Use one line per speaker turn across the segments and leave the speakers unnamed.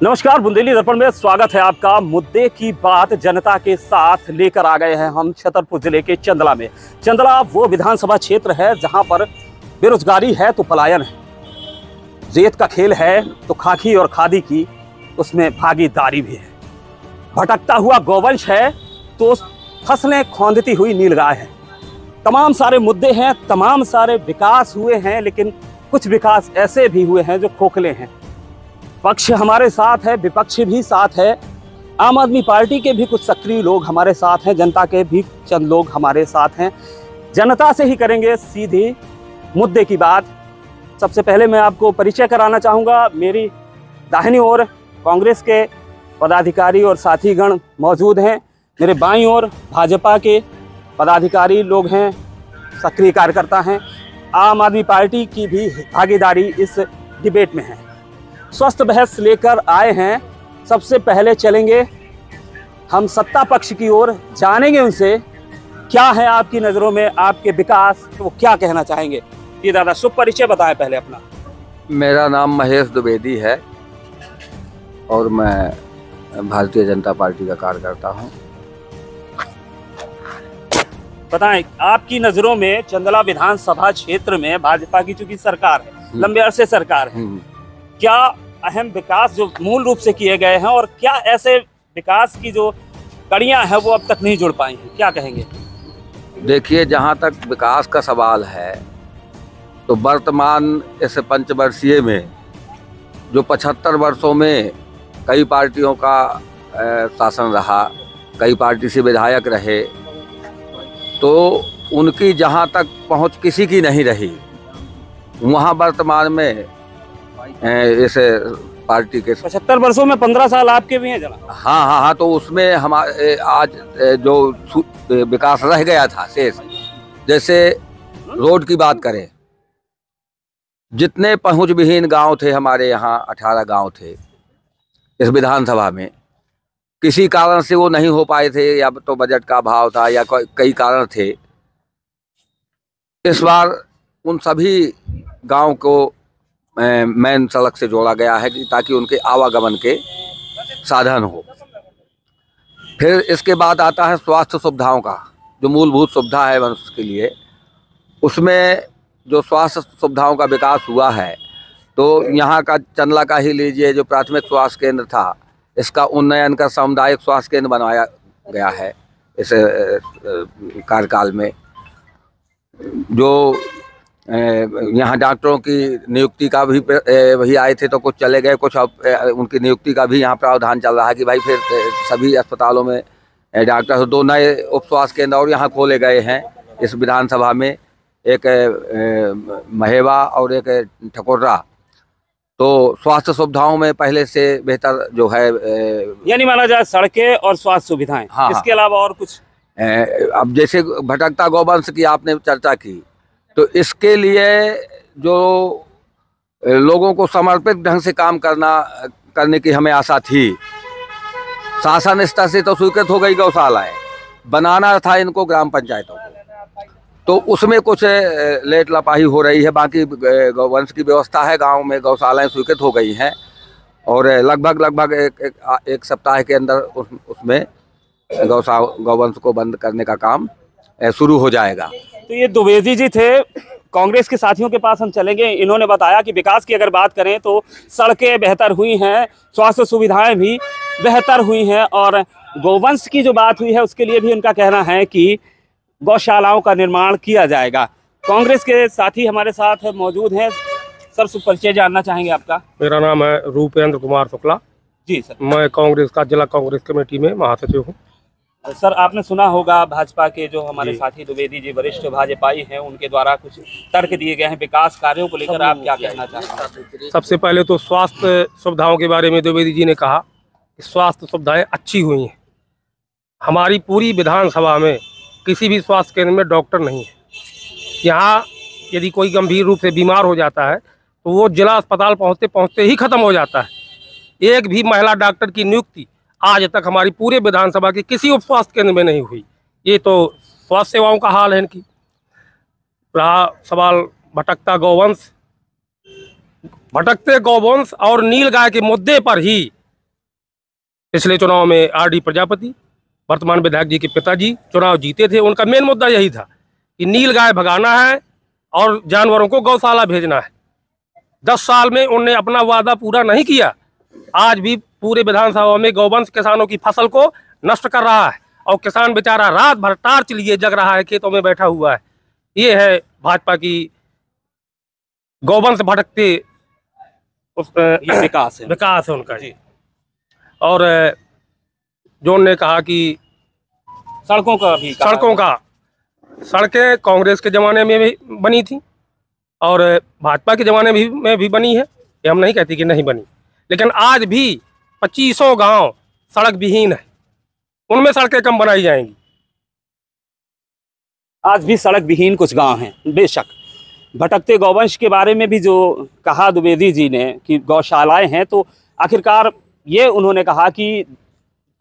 नमस्कार, बुंदेली दर्पण में स्वागत है आपका। मुद्दे की बात जनता के साथ लेकर आ गए हैं हम छतरपुर जिले के चंदला में। चंदला वो विधानसभा क्षेत्र है जहां पर बेरोजगारी है तो पलायन है, रेत का खेल है तो खाकी और खादी की उसमें भागीदारी भी है, भटकता हुआ गौवंश है तो फसलें खोंदती हुई नीलगाय है। तमाम सारे मुद्दे हैं, तमाम सारे विकास हुए हैं, लेकिन कुछ विकास ऐसे भी हुए हैं जो खोखले हैं। पक्ष हमारे साथ है, विपक्ष भी साथ है, आम आदमी पार्टी के भी कुछ सक्रिय लोग हमारे साथ हैं, जनता के भी चंद लोग हमारे साथ हैं। जनता से ही करेंगे सीधी मुद्दे की बात। सबसे पहले मैं आपको परिचय कराना चाहूँगा। मेरी दाहिनी ओर कांग्रेस के पदाधिकारी और साथीगण मौजूद हैं, मेरे बाईं ओर भाजपा के पदाधिकारी लोग हैं, सक्रिय कार्यकर्ता हैं। आम आदमी पार्टी की भी भागीदारी इस डिबेट में है। स्वस्थ बहस लेकर आए हैं। सबसे पहले चलेंगे हम सत्ता पक्ष की ओर, जानेंगे उनसे क्या है आपकी नज़रों में आपके विकास, वो क्या कहना चाहेंगे। ये दादा शुभ परिचय बताएं पहले अपना।
मेरा नाम महेश द्विवेदी है और मैं भारतीय जनता पार्टी का कार्यकर्ता हूं।
बताएं आपकी नज़रों में चंदला विधानसभा क्षेत्र में भाजपा की चूंकि सरकार है, लंबे अरसे सरकार है, क्या अहम विकास जो मूल रूप से किए गए हैं और क्या ऐसे विकास की जो कड़ियां हैं वो अब तक नहीं जुड़ पाई हैं, क्या कहेंगे।
देखिए, जहां तक विकास का सवाल है तो वर्तमान इस पंचवर्षीय में जो 75 वर्षों में कई पार्टियों का शासन रहा, कई पार्टी से विधायक रहे, तो उनकी जहां तक पहुंच किसी की नहीं रही, वहां वर्तमान में इस पार्टी के
75 वर्षों में 15 साल आपके भी हैं जना।
हाँ, तो उसमें हमारे आज जो विकास रह गया था शेष, जैसे रोड की बात करें, जितने पहुंच विहीन गांव थे हमारे यहाँ, 18 गांव थे इस विधानसभा में, किसी कारण से वो नहीं हो पाए थे, या तो बजट का अभाव था या कई कारण थे। इस बार उन सभी गांव को मेन सड़क से जोड़ा गया है ताकि उनके आवागमन के साधन हो। फिर इसके बाद आता है स्वास्थ्य सुविधाओं का, जो मूलभूत सुविधा है मनुष्य के लिए, उसमें जो स्वास्थ्य सुविधाओं का विकास हुआ है, तो यहाँ का चंदला का ही लीजिए, जो प्राथमिक स्वास्थ्य केंद्र था, इसका उन्नयन कर सामुदायिक स्वास्थ्य केंद्र बनाया गया है इस कार्यकाल में। जो यहाँ डॉक्टरों की नियुक्ति का भी वही आए थे तो कुछ चले गए, कुछ उनकी नियुक्ति का भी यहाँ प्रावधान चल रहा है कि भाई फिर सभी अस्पतालों में डॉक्टर, 2 नए उप स्वास्थ्य केंद्र और यहाँ खोले गए हैं इस विधानसभा में, एक महेवा और एक ठकुर्रा। तो स्वास्थ्य सुविधाओं में पहले से बेहतर जो है,
यानी माना जाए सड़कें और स्वास्थ्य सुविधाएं।
हाँ,
इसके अलावा और कुछ।
अब जैसे भटकता गौवंश की आपने चर्चा की, तो इसके लिए जो लोगों को समर्पित ढंग से काम करने की हमें आशा थी, शासन स्तर से तो स्वीकृत हो गई गौशालाएं, बनाना था इनको ग्राम पंचायतों को, तो उसमें कुछ लेट लापरवाही हो रही है। बाकी गौवंश की व्यवस्था है, गांव में गौशालाएं स्वीकृत हो गई हैं और लगभग एक सप्ताह के अंदर उसमें गौवंश को बंद करने का काम शुरू हो जाएगा।
तो ये द्विवेदी जी थे, कांग्रेस के साथियों के पास हम चलेंगे। इन्होंने बताया कि विकास की अगर बात करें तो सड़कें बेहतर हुई हैं, स्वास्थ्य सुविधाएं भी बेहतर हुई हैं, और गौवंश की जो बात हुई है उसके लिए भी उनका कहना है कि गौशालाओं का निर्माण किया जाएगा। कांग्रेस के साथी हमारे साथ मौजूद हैं। सर, शुभ परिचय जानना चाहेंगे आपका।
मेरा नाम है रूपेंद्र कुमार शुक्ला।
जी सर।
मैं कांग्रेस का जिला कांग्रेस कमेटी में महासचिव हूँ।
सर, आपने सुना होगा भाजपा के जो हमारे साथी द्विवेदी जी वरिष्ठ भाजपाई हैं, उनके द्वारा कुछ तर्क दिए गए हैं विकास कार्यों को लेकर, आप क्या कहना चाहेंगे।
सबसे पहले तो स्वास्थ्य सुविधाओं के बारे में द्विवेदी जी ने कहा कि स्वास्थ्य सुविधाएं अच्छी हुई हैं। हमारी पूरी विधानसभा में किसी भी स्वास्थ्य केंद्र में डॉक्टर नहीं है। यहाँ यदि कोई गंभीर रूप से बीमार हो जाता है तो वो जिला अस्पताल पहुँचते पहुँचते ही खत्म हो जाता है। एक भी महिला डॉक्टर की नियुक्ति आज तक हमारी पूरे विधानसभा के किसी उप स्वास्थ्य केंद्र में नहीं हुई। ये तो स्वास्थ्य सेवाओं का हाल है इनकी। रहा सवाल भटकता गौवंश, भटकते गौवंश और नीलगाय के मुद्दे पर ही पिछले चुनाव में आर.डी. प्रजापति, वर्तमान विधायक जी के पिताजी चुनाव जीते थे। उनका मेन मुद्दा यही था कि नील गाय भगाना है और जानवरों को गौशाला भेजना है। 10 साल में उन्होंने अपना वादा पूरा नहीं किया। आज भी पूरे विधानसभा में गौवंश किसानों की फसल को नष्ट कर रहा है और किसान बेचारा रात भर टार्च लिए जग रहा है, खेतों में बैठा हुआ है। ये है भाजपा की गौवंश भटकते
ये विकास है
उनका जी। और जो उन्होंने कहा कि
सड़कों का
सड़कें कांग्रेस के ज़माने में भी बनी थी और भाजपा के ज़माने में भी बनी है, ये हम नहीं कहते कि नहीं बनी, लेकिन आज भी 2500 गांव सड़क विहीन है, उनमें सड़कें कम बनाई जाएंगी।
आज भी सड़क विहीन कुछ गांव हैं। बेशक भटकते गौवंश के बारे में भी जो कहा द्विवेदी जी ने कि गौशालाएं हैं, तो आखिरकार ये उन्होंने कहा कि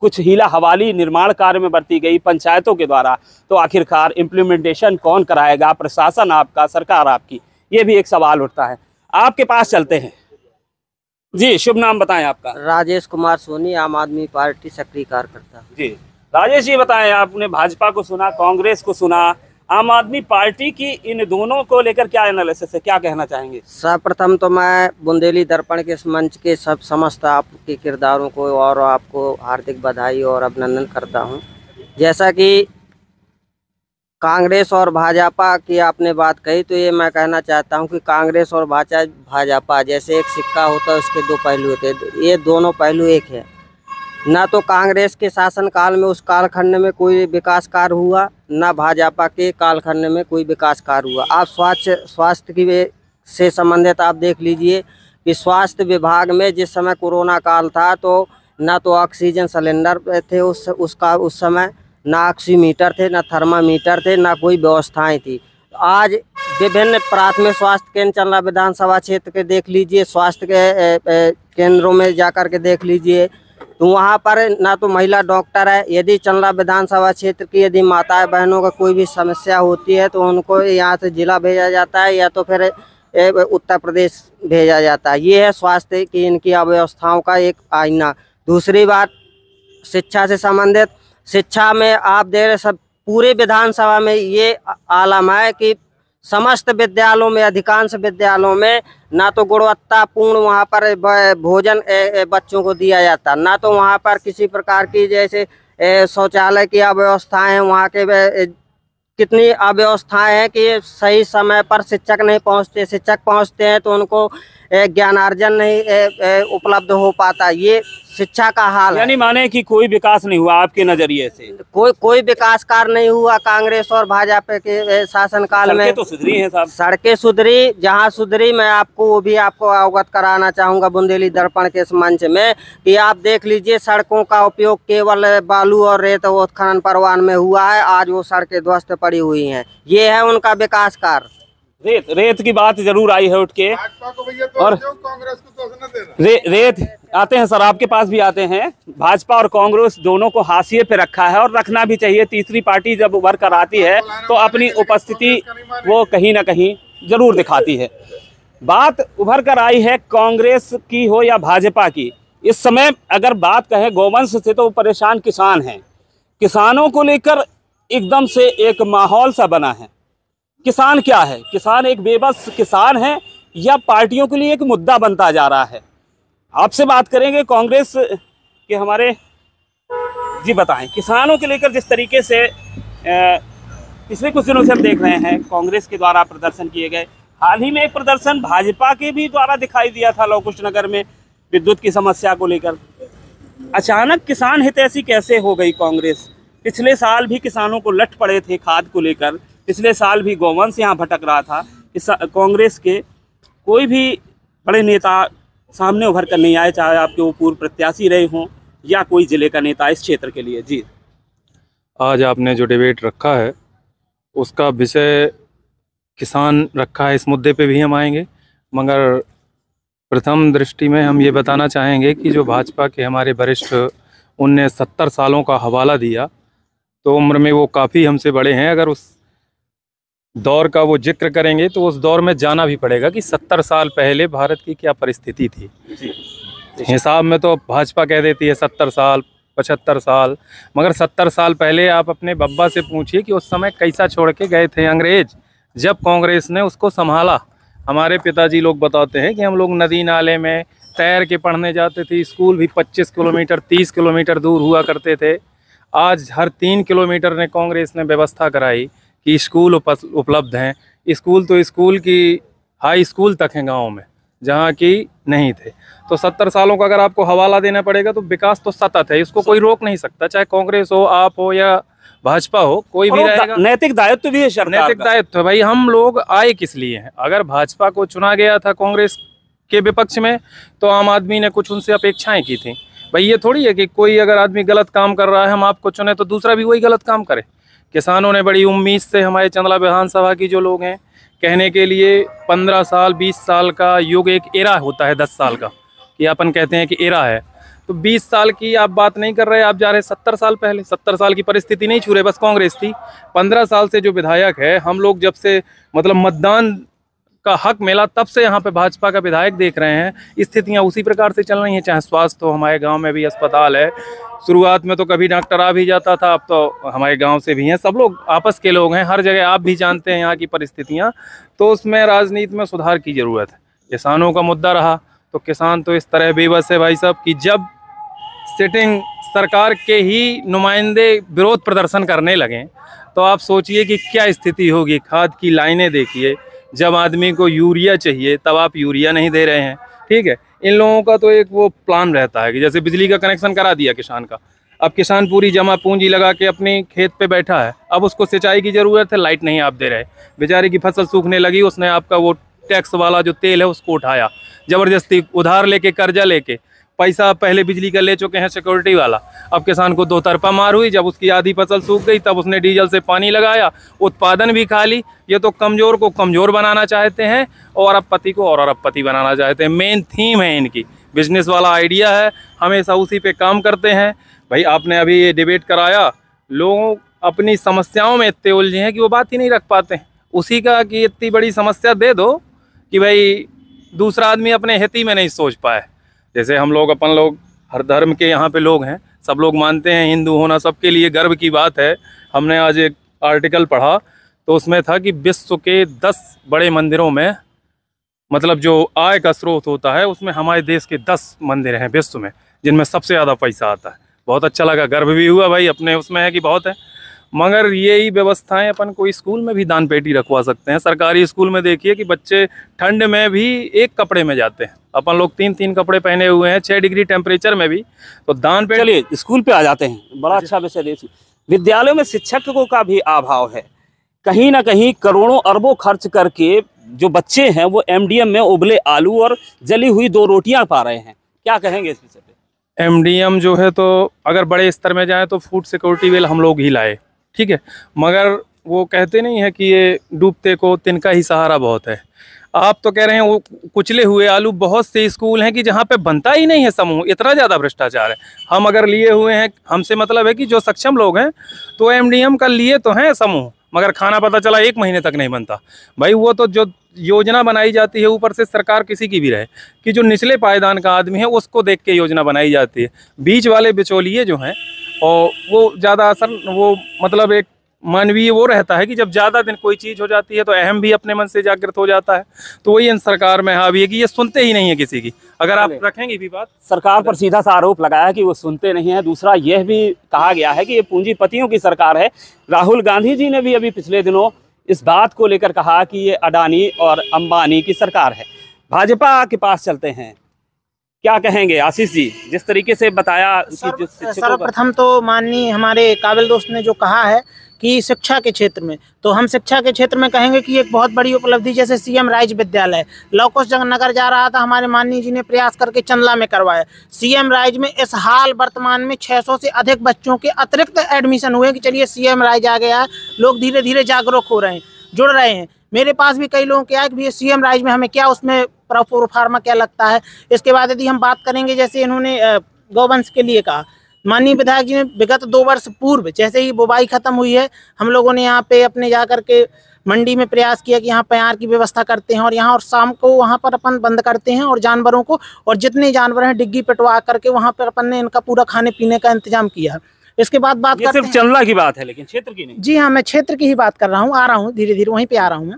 कुछ हीला हवाली निर्माण कार्य में बरती गई पंचायतों के द्वारा, तो आखिरकार इम्प्लीमेंटेशन कौन कराएगा? प्रशासन आपका, सरकार आपकी, ये भी एक सवाल उठता है। आपके पास चलते हैं जी। शुभ नाम बताएं आपका?
राजेश कुमार सोनी, आम आदमी पार्टी सक्रिय कार्यकर्ता
जी। राजेश जी बताएं, आपने भाजपा को सुना, कांग्रेस को सुना, आम आदमी पार्टी की, इन दोनों को लेकर क्या एनालिसिस है, क्या कहना चाहेंगे?
सर्वप्रथम तो मैं बुंदेली दर्पण के इस मंच के समस्त आपके किरदारों को और आपको हार्दिक बधाई और अभिनंदन करता हूं। जैसा कि कांग्रेस और भाजपा की आपने बात कही, तो ये मैं कहना चाहता हूं कि कांग्रेस और भाजपा जैसे एक सिक्का होता है, उसके 2 पहलू होते हैं। ये दोनों पहलू एक है। ना तो कांग्रेस के शासनकाल में उस कालखंड में कोई विकास कार्य हुआ, ना भाजपा के कालखंड में कोई विकास कार्य हुआ। आप स्वास्थ्य की से संबंधित आप देख लीजिए कि स्वास्थ्य विभाग में जिस समय कोरोना काल था, तो ना तो ऑक्सीजन सिलेंडर थे उस समय, ना ऑक्सीमीटर थे, ना थर्मामीटर थे, ना कोई व्यवस्थाएं थी। आज विभिन्न प्राथमिक स्वास्थ्य केंद्र चंदला विधानसभा क्षेत्र के देख लीजिए, स्वास्थ्य के केंद्रों में जाकर के देख लीजिए, तो वहाँ पर ना तो महिला डॉक्टर है। यदि चंदला विधानसभा क्षेत्र की यदि माताएं बहनों का कोई भी समस्या होती है, तो उनको यहाँ से जिला भेजा जाता है या तो फिर उत्तर प्रदेश भेजा जाता है। ये है स्वास्थ्य की इनकी अव्यवस्थाओं का एक आईना। दूसरी बात, शिक्षा से संबंधित, शिक्षा में आप देख रहे सब पूरे विधानसभा में ये आलम है कि समस्त विद्यालयों में, अधिकांश विद्यालयों में ना तो गुणवत्तापूर्ण वहाँ पर भोजन बच्चों को दिया जाता, ना तो वहाँ पर किसी प्रकार की जैसे शौचालय की अव्यवस्थाएं हैं। वहाँ के कितनी अव्यवस्थाएं हैं कि सही समय पर शिक्षक नहीं पहुँचते, शिक्षक पहुँचते हैं तो उनको ज्ञानार्जन नहीं उपलब्ध हो पाता। ये शिक्षा का हाल है।
यानी माने कि कोई विकास नहीं हुआ आपके नजरिए से?
कोई विकास कार्य नहीं हुआ कांग्रेस और भाजपा के शासनकाल में।
सड़कें तो सुधरी हैं साहब?
सड़कें सुधरी, जहां सुधरी मैं आपको वो भी आपको अवगत कराना चाहूंगा बुंदेली दर्पण के इस मंच में कि आप देख लीजिए, सड़कों का उपयोग केवल बालू और रेत उत्खनन परवान में हुआ है। आज वो सड़कें ध्वस्त पड़ी हुई हैं। ये है उनका विकास कार्य।
रेत की बात जरूर आई है उठ के, और
कांग्रेस को तो न देना।
रेत आते हैं सर, आपके पास भी आते हैं। भाजपा और कांग्रेस दोनों को हाशिए पे रखा है और रखना भी चाहिए। तीसरी पार्टी जब उभर कर आती है तो अपनी उपस्थिति वो कहीं ना कहीं जरूर दिखाती है। बात उभर कर आई है कांग्रेस की हो या भाजपा की, इस समय अगर बात कहें गौवंश से, तो परेशान किसान हैं। किसानों को लेकर एकदम से एक माहौल सा बना है। किसान क्या है? किसान एक बेबस किसान है या पार्टियों के लिए एक मुद्दा बनता जा रहा है? आपसे बात करेंगे कांग्रेस के हमारे जी। बताएं, किसानों के लेकर जिस तरीके से पिछले कुछ दिनों से हम देख रहे हैं कांग्रेस के द्वारा प्रदर्शन किए गए। हाल ही में एक प्रदर्शन भाजपा के भी द्वारा दिखाई दिया था लवकुश नगर में विद्युत की समस्या को लेकर। अचानक किसान हितैषी कैसे हो गई कांग्रेस? पिछले साल भी किसानों को लट पड़े थे खाद को लेकर, पिछले साल भी गौवंश यहाँ भटक रहा था। इस कांग्रेस के कोई भी बड़े नेता सामने उभर कर नहीं आए, चाहे आपके वो पूर्व प्रत्याशी रहे हों या कोई जिले का नेता इस क्षेत्र के लिए। जी,
आज आपने जो डिबेट रखा है उसका विषय किसान रखा है, इस मुद्दे पे भी हम आएंगे, मगर प्रथम दृष्टि में हम ये बताना चाहेंगे कि जो भाजपा के हमारे वरिष्ठ, उनने 70 सालों का हवाला दिया, तो उम्र में वो काफ़ी हमसे बड़े हैं। अगर उस दौर का वो जिक्र करेंगे तो उस दौर में जाना भी पड़ेगा कि 70 साल पहले भारत की क्या परिस्थिति थी। हिसाब में तो भाजपा कह देती है 70 साल 75 साल, मगर 70 साल पहले आप अपने बब्बा से पूछिए कि उस समय कैसा छोड़ के गए थे अंग्रेज, जब कांग्रेस ने उसको संभाला। हमारे पिताजी लोग बताते हैं कि हम लोग नदी नाले में तैर के पढ़ने जाते थे, स्कूल भी 25 किलोमीटर 30 किलोमीटर दूर हुआ करते थे। आज हर 3 किलोमीटर ने कांग्रेस ने व्यवस्था कराई कि स्कूल उपलब्ध हैं। स्कूल तो स्कूल की हाई स्कूल तक हैं गाँव में, जहाँ की नहीं थे। तो 70 सालों का अगर आपको हवाला देना पड़ेगा तो विकास तो सतत है, इसको कोई रोक नहीं सकता, चाहे कांग्रेस हो, आप हो या भाजपा हो, कोई भी रहेगा।
नैतिक दायित्व भी है सरकार
नैतिक दायित्व है भाई। हम लोग आए किस लिए हैं? अगर भाजपा को चुना गया था कांग्रेस के विपक्ष में तो आम आदमी ने कुछ उनसे अपेक्षाएं की थी। भाई ये थोड़ी है कि कोई अगर आदमी गलत काम कर रहा है हम आपको चुने तो दूसरा भी वही गलत काम करे। किसानों ने बड़ी उम्मीद से हमारे चंदला विधानसभा की जो लोग हैं, कहने के लिए 15 साल 20 साल का युग एक एरा होता है 10 साल का, कि अपन कहते हैं कि एरा है। तो 20 साल की आप बात नहीं कर रहे, आप जा रहे 70 साल पहले। 70 साल की परिस्थिति नहीं छू रहे, बस कांग्रेस थी। 15 साल से जो विधायक है, हम लोग जब से मतलब मतदान का हक मिला तब से यहाँ पे भाजपा का विधायक देख रहे हैं। स्थितियाँ उसी प्रकार से चल रही हैं। चाहे स्वास्थ्य हो, हमारे गांव में भी अस्पताल है। शुरुआत में तो कभी डॉक्टर आ भी जाता था, अब तो हमारे गांव से भी हैं, सब लोग आपस के लोग हैं। हर जगह आप भी जानते हैं यहाँ की परिस्थितियाँ। तो उसमें राजनीति में सुधार की ज़रूरत है। किसानों का मुद्दा रहा तो किसान तो इस तरह बेबस है भाई साहब कि जब सिटिंग सरकार के ही नुमाइंदे विरोध प्रदर्शन करने लगें तो आप सोचिए कि क्या स्थिति होगी। खाद की लाइनें देखिए, जब आदमी को यूरिया चाहिए तब आप यूरिया नहीं दे रहे हैं। ठीक है, इन लोगों का तो एक वो प्लान रहता है कि जैसे बिजली का कनेक्शन करा दिया किसान का, अब किसान पूरी जमा पूंजी लगा के अपनी खेत पे बैठा है, अब उसको सिंचाई की ज़रूरत है, लाइट नहीं आप दे रहे, बेचारे की फसल सूखने लगी, उसने आपका वो टैक्स वाला जो तेल है उसको उठाया, ज़बरदस्ती उधार लेके कर्जा लेके पैसा पहले बिजली का ले चुके हैं सिक्योरिटी वाला। अब किसान को दो तरफा मार हुई, जब उसकी आधी फसल सूख गई तब उसने डीजल से पानी लगाया, उत्पादन भी खा ली। ये तो कमज़ोर को कमज़ोर बनाना चाहते हैं और अरबपति को और अरबपति बनाना चाहते हैं। मेन थीम है इनकी, बिजनेस वाला आइडिया है, हमेशा उसी पे काम करते हैं। भाई आपने अभी ये डिबेट कराया, लोग अपनी समस्याओं में इतने उलझे हैं कि वो बात ही नहीं रख पाते हैं। उसी का कि इतनी बड़ी समस्या दे दो कि भाई दूसरा आदमी अपने हित ही में नहीं सोच पाए। जैसे हम लोग अपन लोग हर धर्म के यहाँ पे लोग हैं, सब लोग मानते हैं हिंदू होना सबके लिए गर्व की बात है। हमने आज एक आर्टिकल पढ़ा तो उसमें था कि विश्व के 10 बड़े मंदिरों में मतलब जो आय का स्रोत होता है उसमें हमारे देश के 10 मंदिर हैं विश्व में जिनमें सबसे ज़्यादा पैसा आता है। बहुत अच्छा लगा, गर्व भी हुआ भाई अपने उसमें है कि बहुत है। मगर यही व्यवस्थाएं अपन को स्कूल में भी दान पेटी रखवा सकते हैं। सरकारी स्कूल में देखिए कि बच्चे ठंड में भी एक कपड़े में जाते हैं, अपन लोग 3-3 कपड़े पहने हुए हैं 6 डिग्री टेम्परेचर में भी, तो दान पेटी।
चलिए स्कूल पे आ जाते हैं, बड़ा अच्छा विषय देखिए। विद्यालयों में शिक्षकों का भी अभाव है, कहीं ना कहीं करोड़ों अरबों खर्च करके जो बच्चे हैं वो MDM में उबले आलू और जली हुई 2 रोटियां पा रहे हैं। क्या कहेंगे इस विषय पे?
MDM जो है तो अगर बड़े स्तर में जाए तो फूड सिक्योरिटी बिल हम लोग ही लाए, ठीक है, मगर वो कहते नहीं है कि ये डूबते को तिनका ही सहारा बहुत है। आप तो कह रहे हैं वो कुचले हुए आलू, बहुत से स्कूल हैं कि जहाँ पे बनता ही नहीं है समूह, इतना ज़्यादा भ्रष्टाचार है। हम अगर लिए हुए हैं, हमसे मतलब है कि जो सक्षम लोग हैं तो MDM का लिए तो हैं समूह, मगर खाना पता चला 1 महीने तक नहीं बनता। भाई वो तो जो योजना बनाई जाती है ऊपर से सरकार किसी की भी रहे कि जो निचले पायदान का आदमी है उसको देख के योजना बनाई जाती है। बीच वाले बिचौलिए जो हैं और वो ज़्यादा असर, वो मतलब एक मानवीय वो रहता है कि जब ज़्यादा दिन कोई चीज़ हो जाती है तो अहम भी अपने मन से जागृत हो जाता है। तो वही इन सरकार में हावी है कि ये सुनते ही नहीं है किसी की। अगर आप रखेंगे भी बात,
सरकार पर सीधा सा आरोप लगाया कि वो सुनते नहीं है। दूसरा यह भी कहा गया है कि ये पूंजीपतियों की सरकार है। राहुल गांधी जी ने भी अभी पिछले दिनों इस बात को लेकर कहा कि ये अडानी और अंबानी की सरकार है। भाजपा के पास चलते हैं, क्या कहेंगे आशीष जी, जिस तरीके से बताया कि
सर्वप्रथम तो माननीय हमारे काबिल दोस्त ने जो कहा है कि शिक्षा के क्षेत्र में, तो हम शिक्षा के क्षेत्र में कहेंगे कि एक बहुत बड़ी उपलब्धि, जैसे CM राइज विद्यालय लौकुश नगर जा रहा था, हमारे माननीय जी ने प्रयास करके चंदला में करवाया। CM राइज में इस हाल वर्तमान में 600 से अधिक बच्चों के अतिरिक्त एडमिशन हुए कि चलिए CM राइज आ गया है, लोग धीरे धीरे जागरूक हो रहे हैं, जुड़ रहे हैं। मेरे पास भी कई लोगों के आए कि भैया CM राइज में हमें क्या उसमें प्रोफार्मा क्या लगता है। इसके बाद यदि हम बात करेंगे, जैसे इन्होंने गौवंश के लिए कहा, माननीय विधायक जी ने विगत 2 वर्ष पूर्व जैसे ही बुवाई खत्म हुई है, हम लोगों ने यहाँ पे अपने जा कर के मंडी में प्रयास किया कि यहाँ प्यार की व्यवस्था करते हैं और यहाँ और शाम को वहाँ पर अपन बंद करते हैं और जानवरों को, और जितने जानवर हैं डिग्गी पिटवा करके वहाँ पर अपन ने इनका पूरा खाने पीने का इंतजाम किया। इसके बाद बात
ये
करते
सिर्फ चंदला की बात है, लेकिन क्षेत्र की नहीं।
जी हाँ, मैं क्षेत्र की ही बात कर रहा हूँ, आ रहा हूँ धीरे धीरे वहीं पे आ रहा हूँ मैं।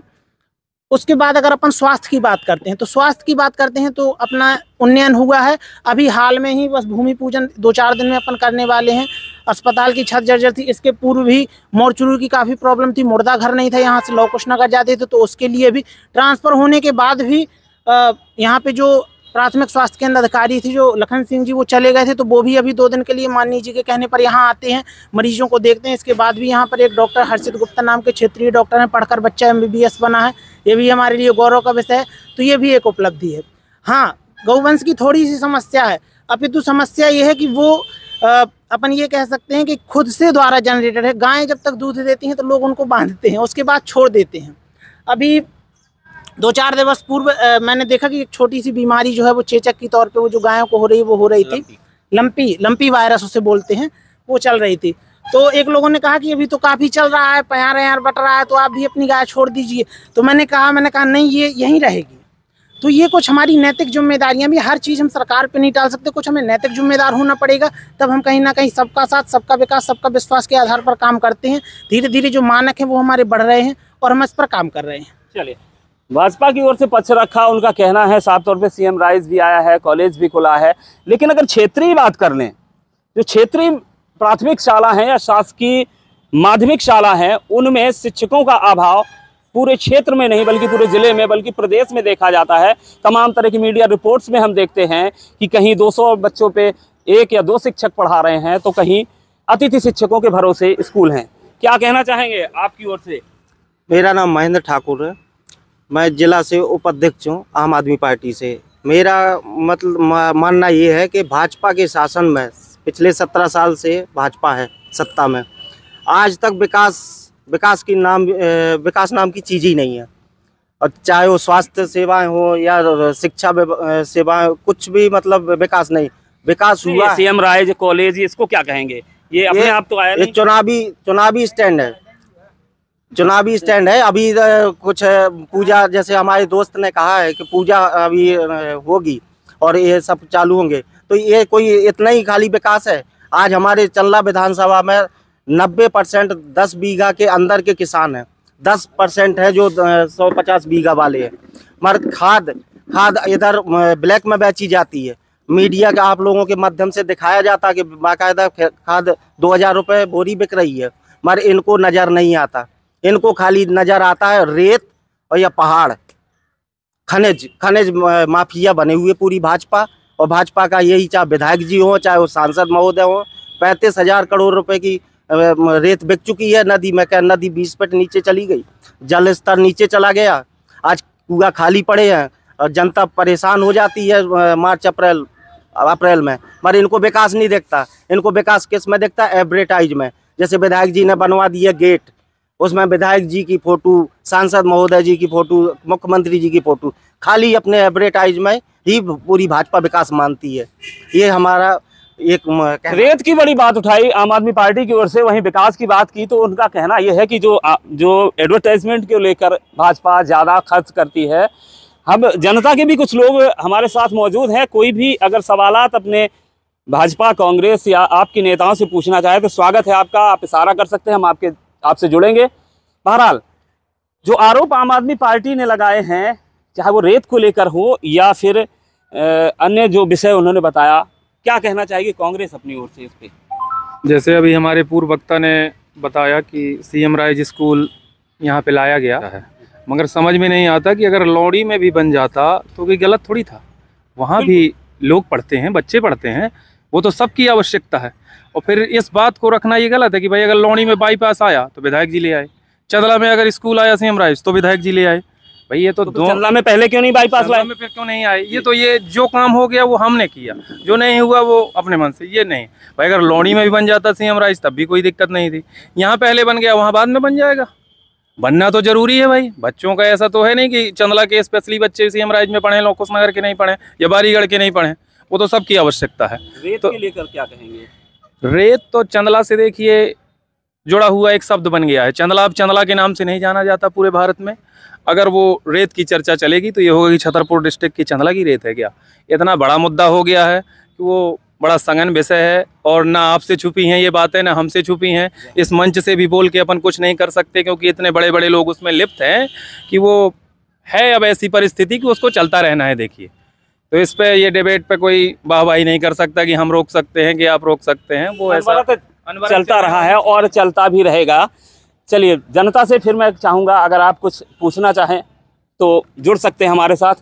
उसके बाद अगर अपन स्वास्थ्य की बात करते हैं तो स्वास्थ्य की बात करते हैं तो अपना उन्नयन हुआ है। अभी हाल में ही बस भूमि पूजन 2-4 दिन में अपन करने वाले हैं। अस्पताल की छत जर्जर थी, इसके पूर्व भी मोर्चुरी की काफ़ी प्रॉब्लम थी, मुर्दा घर नहीं था, यहाँ से लव कुश नगर जाते थे, तो उसके लिए भी ट्रांसफ़र होने के बाद भी यहाँ पे जो प्राथमिक स्वास्थ्य केंद्र अधिकारी थी जो लखन सिंह जी, वो चले गए थे, तो वो भी अभी 2 दिन के लिए माननीय जी के कहने पर यहाँ आते हैं, मरीजों को देखते हैं। इसके बाद भी यहाँ पर एक डॉक्टर हर्षित गुप्ता नाम के क्षेत्रीय डॉक्टर हैं, पढ़कर बच्चा MBBS बना है, ये भी हमारे लिए गौरव का विषय है, तो ये भी एक उपलब्धि है। हाँ, गौवंश की थोड़ी सी समस्या है, अपितु समस्या ये है कि वो अपन ये कह सकते हैं कि खुद से द्वारा जनरेटेड है। गायें जब तक दूध देती हैं तो लोग उनको बांधते हैं, उसके बाद छोड़ देते हैं। अभी 2-4 दिवस पूर्व मैंने देखा कि एक छोटी सी बीमारी जो है वो चेचक के तौर पे वो जो गायों को हो रही है वो हो रही थी, लंपी वायरस उसे बोलते हैं, वो चल रही थी। तो एक लोगों ने कहा कि अभी तो काफ़ी चल रहा है, प्यार बट रहा है, तो आप भी अपनी गाय छोड़ दीजिए। तो मैंने कहा नहीं, ये यहीं रहेगी। तो ये कुछ हमारी नैतिक जिम्मेदारियां भी, हर चीज़ हम सरकार पे नहीं टाल सकते, कुछ हमें नैतिक जिम्मेदार होना पड़ेगा, तब हम कहीं ना कहीं सबका साथ, सबका विकास, सबका विश्वास के आधार पर काम करते हैं। धीरे धीरे जो मानक हैं वो हमारे बढ़ रहे हैं और हम इस पर काम कर रहे हैं।
चलिए, भाजपा की ओर से पक्ष रखा, उनका कहना है साफ तौर पे CM राइज भी आया है, कॉलेज भी खुला है, लेकिन अगर क्षेत्रीय बात कर लें, जो क्षेत्रीय प्राथमिक शाला है या शासकीय माध्यमिक शाला है, उनमें शिक्षकों का अभाव पूरे क्षेत्र में नहीं बल्कि पूरे जिले में, बल्कि प्रदेश में देखा जाता है। तमाम तरह की मीडिया रिपोर्ट्स में हम देखते हैं कि कहीं 200 बच्चों पे 1 या 2 शिक्षक पढ़ा रहे हैं, तो कहीं अतिथि शिक्षकों के भरोसे स्कूल हैं। क्या कहना चाहेंगे आपकी ओर से?
मेरा नाम महेंद्र ठाकुर है, मैं जिला से उपाध्यक्ष हूँ आम आदमी पार्टी से। मेरा मतलब मानना ये है कि भाजपा के शासन में पिछले 17 साल से भाजपा है सत्ता में, आज तक विकास नाम की चीज़ ही नहीं है। और चाहे वो स्वास्थ्य सेवाएं हो या शिक्षा सेवाएं, कुछ भी मतलब विकास नहीं, विकास हुआ।
CM राइज कॉलेज, इसको क्या कहेंगे? ये अपने आप तो आया नहीं,
चुनावी स्टैंड है, चुनावी स्टैंड है। अभी कुछ पूजा, जैसे हमारे दोस्त ने कहा है कि पूजा अभी होगी और ये सब चालू होंगे, तो ये कोई इतना ही खाली विकास है? आज हमारे चंदला विधानसभा में 90% 10 बीघा के अंदर के किसान हैं, 10% है जो 150 बीघा वाले हैं। मगर खाद इधर ब्लैक में बेची जाती है, मीडिया का आप लोगों के माध्यम से दिखाया जाता है कि बाकायदा खाद 2000 रुपये बोरी बिक रही है, मगर इनको नज़र नहीं आता। इनको खाली नज़र आता है रेत और या पहाड़, खनिज माफिया बने हुए पूरी भाजपा। और भाजपा का यही, चाहे विधायक जी हो चाहे वो सांसद महोदय हो, 35,000 करोड़ रुपए की रेत बिक चुकी है नदी में। क्या नदी 20 फीट नीचे चली गई, जल स्तर नीचे चला गया, आज कुआं खाली पड़े हैं और जनता परेशान हो जाती है मार्च अप्रैल में। मगर इनको विकास नहीं दिखता। इनको विकास किस में दिखता है? एडवर्टाइज में। जैसे विधायक जी ने बनवा दिया गेट, उसमें विधायक जी की फोटो, सांसद महोदय जी की फोटो, मुख्यमंत्री जी की फोटो, खाली अपने एडवर्टाइज में ही पूरी भाजपा विकास मानती है। ये हमारा एक
रेत की बड़ी बात उठाई आम आदमी पार्टी की ओर से, वहीं विकास की बात की तो उनका कहना यह है कि जो एडवर्टाइजमेंट को लेकर भाजपा ज़्यादा खर्च करती है। हम जनता के भी कुछ लोग हमारे साथ मौजूद हैं, कोई भी अगर सवालात अपने भाजपा, कांग्रेस या आपके नेताओं से पूछना चाहे तो स्वागत है आपका, आप इशारा कर सकते हैं, हम आपसे जुड़ेंगे। बहरहाल, जो आरोप आम आदमी पार्टी ने लगाए हैं, चाहे वो रेत को लेकर हो या फिर अन्य जो विषय उन्होंने बताया, क्या कहना चाहिए कांग्रेस अपनी ओर से इस पे?
जैसे अभी हमारे पूर्व वक्ता ने बताया कि CM राइज स्कूल यहाँ पे लाया गया है, मगर समझ में नहीं आता कि अगर लौड़ी में भी बन जाता तो कोई गलत थोड़ी था। वहाँ भी लोग पढ़ते हैं, बच्चे पढ़ते हैं, वो तो सबकी आवश्यकता है। और फिर इस बात को रखना ये गलत है कि भाई अगर लौड़ी में बाईपास आया तो विधायक जी ले आए, चंदला में अगर स्कूल आया CM राइज तो विधायक जी ले आए। भाई ये तो
चंदला में पहले क्यों नहीं बाईपास लाए?
में फिर क्यों नहीं आए? ये जो काम हो गया वो हमने किया, जो नहीं हुआ वो अपने मन से। ये नहीं भाई, अगर लौड़ी में भी बन जाता CM राइज तब भी कोई दिक्कत नहीं थी। यहाँ पहले बन गया, वहाँ बाद में बन जाएगा। बनना तो जरूरी है भाई। बच्चों का ऐसा तो है नहीं कि चंदला के स्पेशली बच्चे CM राइज में पढ़े, लौकुश नगर के नहीं पढ़े या बारीगढ़ के नहीं पढ़े, वो तो सबकी आवश्यकता है।
रेत
तो
के लेकर क्या कहेंगे?
रेत तो चंदला से देखिए जुड़ा हुआ एक शब्द बन गया है। चंदला अब चंदला के नाम से नहीं जाना जाता पूरे भारत में। अगर वो रेत की चर्चा चलेगी तो ये होगा कि छतरपुर डिस्ट्रिक्ट की चंदला की रेत है क्या। इतना बड़ा मुद्दा हो गया है कि वो बड़ा सघन विषय है और ना आपसे छुपी हैं ये बातें, ना हमसे छुपी हैं। इस मंच से भी बोल के अपन कुछ नहीं कर सकते क्योंकि इतने बड़े बड़े लोग उसमें लिप्त हैं कि वो है अब ऐसी परिस्थिति कि उसको चलता रहना है। देखिए, तो इस पे ये डिबेट पे कोई वाहवाही नहीं कर सकता कि हम रोक सकते हैं कि आप रोक सकते हैं। वो ऐसा
चलता रहा है और चलता भी रहेगा। चलिए, जनता से फिर मैं चाहूँगा अगर आप कुछ पूछना चाहें तो जुड़ सकते हैं हमारे साथ।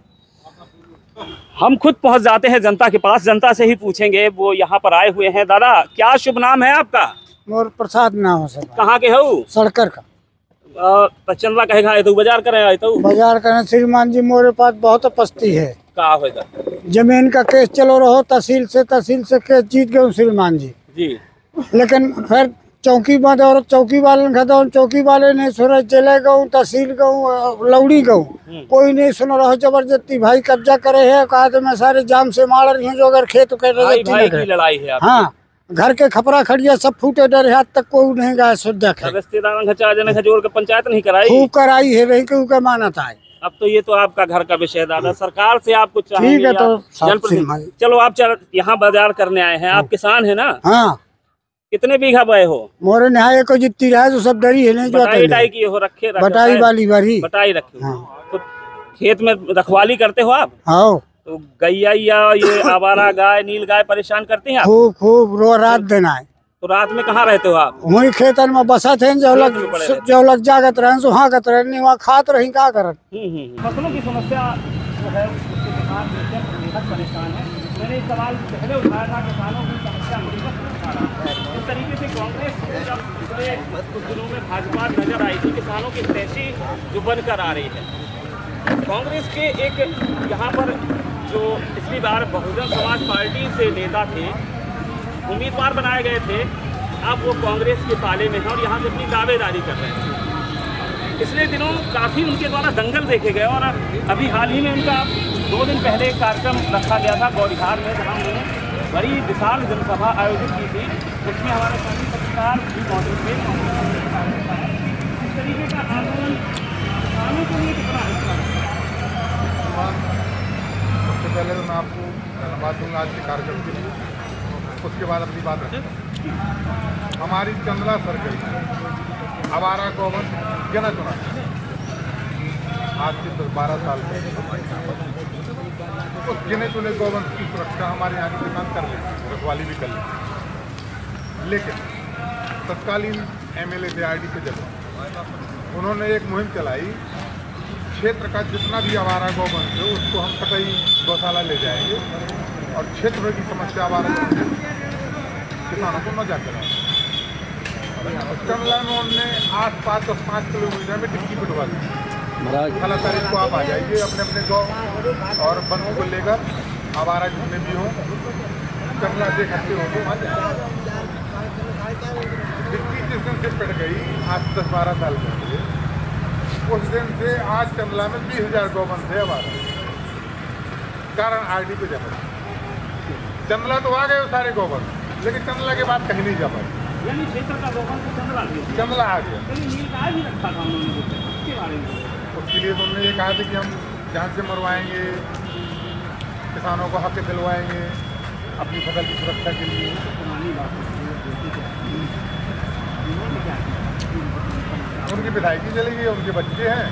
हम खुद पहुंच जाते हैं जनता के पास, जनता से ही पूछेंगे। वो यहाँ पर आए हुए हैं। दादा, क्या शुभ नाम है आपका?
मोर प्रसाद नाम है सर।
कहाँ के हो?
सड़कर का।
चंदला कहेगा आए तो बाजार करे आए तो
बाजार करने श्रीमान जी मोरे पास बहुत पस्ती है।
का होगा?
जमीन का केस चलो रहो तहसील से केस जीत गए श्रीमान जी। लेकिन फिर चौकी बंद और चौकी वाले खत्म, चौकी वाले नहीं सुने, चले गऊ तहसील गऊ लौड़ी गऊ, कोई नहीं सुन रहा। जबरदस्ती भाई कब्जा करे है, कहा तो मैं सारे जाम से मार रही हूँ जो अगर खेत
भाई की लड़ाई है।
हाँ, घर के खपरा खड़िया सब फूटे डर, हाथ तक कोई नहीं गया सुधा
जोड़ के पंचायत नहीं कराई,
खूब कराई है, नहीं क्यों का मानता है।
अब तो ये तो आपका घर का विषय दादा, सरकार से आप कुछ
ठीक है तो
चलो आप यहाँ बाजार करने आए हैं, आप किसान है ना?
हाँ।
कितने बीघा बोए हो? मोरे
नहाए को जितनी रहा तो सब डरी है नहीं जो
बटाई की हो रखे
बटाई वाली बारी
बटाई रखी। तो खेत में रखवाली करते हो आप?
हाँ।
तो गैया या ये आवारा गाय नील गाय परेशान करते हैं आप?
खूब खूब रो रात दिन आए।
तो रात में कहाँ रहते हो आप?
वही खेतन में बसा थे, जो लग जागत रहे सुहागत रहे नहीं वहाँ खात रही क्या करत।
फसलों की समस्या जो है उसके किसान बेहद परेशान है। मैंने एक सवाल पहले उठाया था, किसानों की समस्या इस तरीके से कांग्रेस जब पिछले कुछ दिनों में भाजपा नजर आई थी, किसानों की तैसी जो बनकर आ रही है। कांग्रेस के एक यहाँ पर जो पिछली बार बहुजन समाज पार्टी से नेता थे, उम्मीदवार बनाए गए थे, अब वो कांग्रेस के पाले में हैं और यहाँ से अपनी दावेदारी कर रहे हैं। पिछले दिनों काफ़ी उनके द्वारा दंगल देखे गए और अभी हाल ही में उनका 2 दिन पहले एक कार्यक्रम रखा गया था गौरीहार में, जहाँ उन्होंने बड़ी विशाल जनसभा आयोजित की थी। उसमें हमारे सभी पत्रकार भी मौजूद थे। इस तरीके का आंदोलन किसानों के लिए कितना हिस्सा है?
सबसे पहले तो मैं आपको धन्यवाद दूंगा आज के कार्यक्रम के लिए। उसके बाद अपनी बात रखूँगा। हमारी चंदला सर्कल आवारा गौवंश गिना चुना आज से 12 साल पहले उस गिने चुने गौवंश की सुरक्षा हमारे यहाँ के किसान कर लेते, रखवाली भी कर लेते। लेकिन तत्कालीन MLA थे RD के जब उन्होंने एक मुहिम चलाई, क्षेत्र का जितना भी आवारा गौवंश है उसको हम कतई गौशाला ले जाएंगे और क्षेत्र की समस्या आवारा किसानों को न जाकर चंदला में उनने आस-पास 5 किलोमीटर में टिक्की पिटवा दी। 18 तारीख को आप आ जाइए अपने अपने गाँव और बंधु को लेकर, आवारा जितने भी हों चंदला से इकट्ठे होंगे वहाँ जाए। टिक्की जिस दिन से पिट गई आज 10-12 साल पहले, उस दिन से आज चंदला में 20,000 गौवंश है आवारा। कारण RD पे जमा चंदला तो आ गए वो सारे गौवंश, लेकिन चंदला के बाद कहीं नहीं जा पाए।
यानी क्षेत्र का गौवंश
चंदला आ गया।
नील गाय भी रखा था उन्होंने, उसके बारे में
उसके लिए तो उन्होंने ये कहा था कि हम जान से मरवाएंगे, किसानों को हक दिलवाएंगे अपनी फसल की सुरक्षा के लिए। उनकी विधायकी चली गई, उनके बच्चे हैं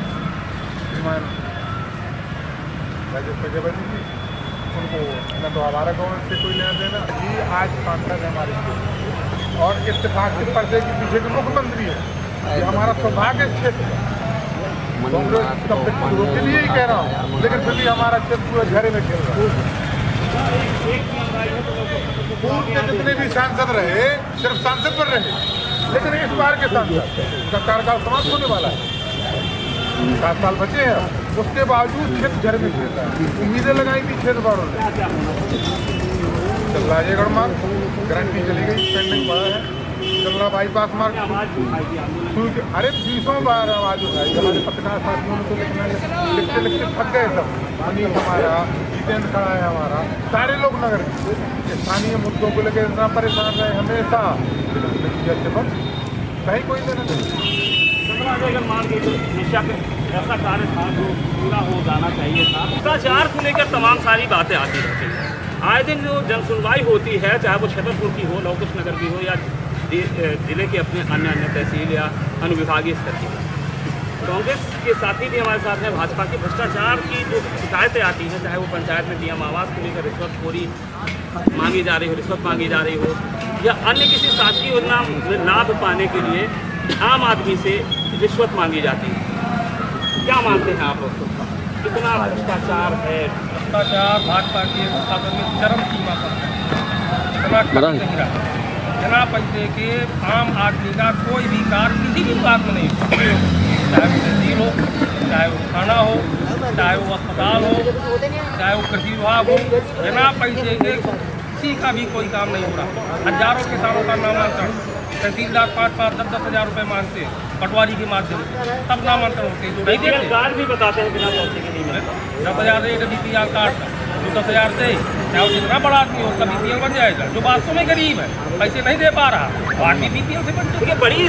श्रीमान राजेश प्रजापति जी, उनको न तो आवारा गौवंश से कोई लेना देना। ये आज सांसद है हमारे और इत्तेफाक के पर्दे के पीछे के मुख्यमंत्री है। ये हमारा सौभाग्य क्षेत्र है। कांग्रेस कब तक शुरू के लिए ही कह रहा हूँ, लेकिन फिर भी हमारा क्षेत्र पूरे घेरे में खेल रहा है। पूर्व के जितने भी सांसद रहे सिर्फ सांसद पर रहे, लेकिन इस बार के सांसद का कार्यकाल समाप्त होने वाला है, 7 साल बचे हैं। उसके बावजूद क्षेत्र घर में खेल रहा है। उम्मीदें लगाई थी क्षेत्र वालों ने, चंदला अजयगढ़ मार्ग गारंटी चली गई, पेंडिंग पड़ा है। चंदला बाईपास मार्ग अरे 20 बार आवाज उठाई, हमारे पत्रकार साथियों ने तो लिखते लिखते थक गए सब। अनिल हमारा, जितेंद्र खड़ा है हमारा, सारे लोग नगर के स्थानीय मुद्दों को लेकर इतना परेशान रहे हमेशा, लेकिन नतीजा से बस कहीं कोई लेना नहीं।
अगर मान के बेशक ऐसा कार्य था जो पूरा हो जाना चाहिए था। भ्रष्टाचार को लेकर तमाम सारी बातें आती रहती हैं। आए दिन जो जन सुनवाई होती है, चाहे वो छतरपुर की हो, लवकुश नगर की हो या जिले के अपने अन्य तहसील या अनुविभागीय स्तर की। कांग्रेस के साथी भी हमारे साथ हैं, भाजपा की। भ्रष्टाचार की जो शिकायतें आती हैं, चाहे वो पंचायत में पीएम आवास को लेकर रिश्वतखोरी मांगी जा रही हो, रिश्वत मांगी जा रही हो, या अन्य किसी शासकीय योजना में लाभ पाने के लिए आम आदमी से रिश्वत मांगी जाती है। क्या मानते हैं आप उसको? कितना भ्रष्टाचार है?
भ्रष्टाचार भाजपा के शासन में चरम सीमा पर है। बिना पैसे के आम आदमी का कोई भी कार्य किसी भी बात में नहीं, चाहे वो तहसील हो, चाहे वो थाना हो, चाहे वो अस्पताल हो, चाहे वो कृषि विभाग हो, बिना पैसे के किसी का भी कोई काम नहीं हो रहा। हजारों किसानों का नामांकन तहसीलदार 5-5, 10-10 हज़ार रुपये मांगते हैं पटवारी के माध्यम से, तब नामांकन होते हैं। जो नहीं देते
कार्ड भी बताते हैं बिना पैसे के नहीं मिलेगा।
10,000 दे BPL कार्ड का, जो 10,000 दे, चाहे वो जितना बड़ा आदमी हो उसका BPL बन जाएगा। जो वास्तव में गरीब है, पैसे नहीं दे पा रहा, कार्ड भी BPL से बन जाएगा।
बड़ी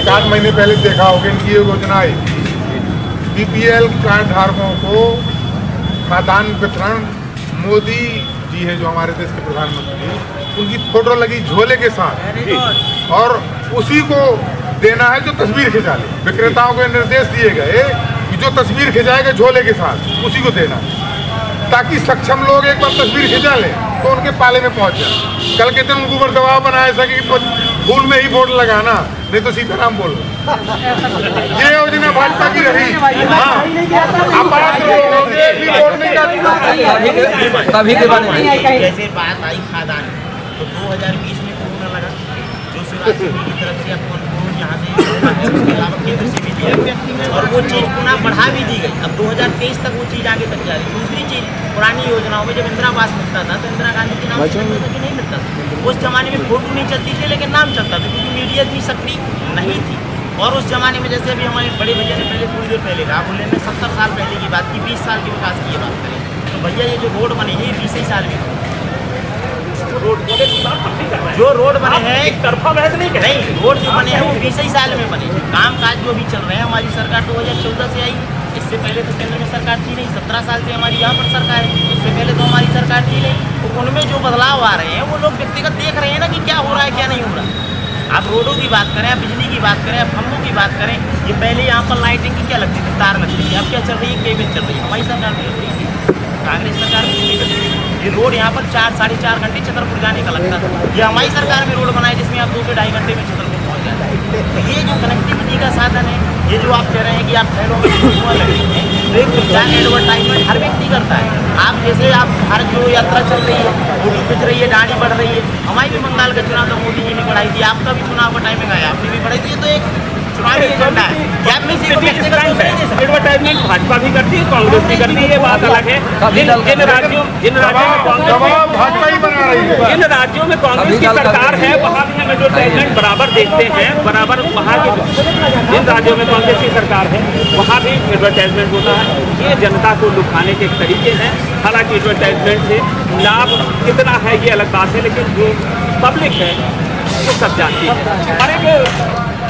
1-8 महीने पहले देखा होगा इनकी ये योजना आई, BPL कार्ड धारकों को खाद्यान्न वितरण मोदी जी है जो हमारे देश के प्रधानमंत्री, उनकी फोटो लगी झोले के साथ, और उसी को देना है जो तस्वीर खिंचा ले। विक्रेताओं को निर्देश दिए गए कि जो तस्वीर खिंचाएगा झोले के साथ उसी को देना, ताकि सक्षम लोग एक बार तस्वीर खिंचा लें तो उनके पाले में पहुंच जाए। कल के दिन उनको ऊपर दबाव बनाया सके कि फूल में ही वोट लगाना, नहीं तो सीताराम बोल। ये योजना भाजपा की रही। हाँ,
जैसे बात आई खादान, तो 2020 में कोरोना लगा, जो शिवराज सिंह की तरफ से अपन यहाँ से उसके अलावा केंद्र से भी दिया गया, और वो चीज़ पुनः बढ़ा भी दी गई। अब 2023 तक वो चीज़ आगे तक जा रही। दूसरी चीज़, पुरानी योजनाओं में जब इंदिरा आवास मिलता था तो इंदिरा गांधी के नाम से मिलता था कि नहीं मिलता था। उस जमाने में फोटो नहीं चलती थी लेकिन नाम चलता था, क्योंकि मीडिया इतनी सक्रिय नहीं थी। और उस जमाने में जैसे अभी हमारे बड़े भैया ने पहले थोड़ी देर पहले कहा, बोले ने 70 साल पहले की बात की, 20 साल के विकास की बात करें तो भैया ये जो रोड बने हैं 20 ही साल में, जो रोड बने हैं एक तरफा बहस नहीं, रोड जो बने हैं वो 20 ही साल में बने। काम काज जो भी चल रहे हैं, हमारी सरकार 2014 से आई, इससे पहले तो केंद्र में सरकार थी नहीं। 17 साल से हमारी यहाँ पर सरकार है, इससे पहले तो हमारी सरकार थी नहीं। तो उनमें जो बदलाव आ रहे हैं वो लोग व्यक्तिगत देख रहे हैं ना कि क्या हो रहा है क्या नहीं हो रहा। आप रोडों की बात करें, आप बिजली की बात करें, आप खम्भों की बात करें, ये पहले यहाँ पर लाइटिंग की क्या लगती थी, तार लगती थी, अब क्या चल रही है, केबल चल रही है। हमारी सरकार में चल रही थी, कांग्रेस सरकार में ये रोड यहाँ पर 4-4.5 घंटे छतरपुर जाने का लगता था। ये हमारी सरकार में रोड बनाए जिसमें आप 2 से 2.5 घंटे में छतरपुर पहुँच जाते हैं। तो ये जो कनेक्टिविटी का साधन है, ये जो आप कह रहे हैं कि आप शहरों में लगेंगे, तो एक प्रचार एडवर्टाइजमेंट हर व्यक्ति करता है। आप जैसे आप हर जो यात्रा चल रही है, फोटो खिंच रही है, दाढ़ी बढ़ रही है। हमारी भी बंगाल का चुनाव तो मोदी जी ने बढ़ाई थी, आपका भी चुनाव का टाइमिंग आया, आपने भी बढ़ाई थी। तो एक चुनावी एजेंडा है,
एडवर्टाइजमेंट भाजपा भी करती है, कांग्रेस भी करती है, ये बात अलग है। जिन राज्यों में जिन राज्यों में कांग्रेस की सरकार है वहाँ भी हम एडवर्टाइजमेंट बराबर देखते हैं, बराबर वहाँ के जिन राज्यों में कांग्रेस की सरकार है वहाँ भी एडवर्टाइजमेंट होता है। ये जनता को लुभाने के एक तरीके हैं। हालांकि एडवर्टाइजमेंट से लाभ कितना है ये अलग बात है, लेकिन जो पब्लिक है वो सब जानती है। और एक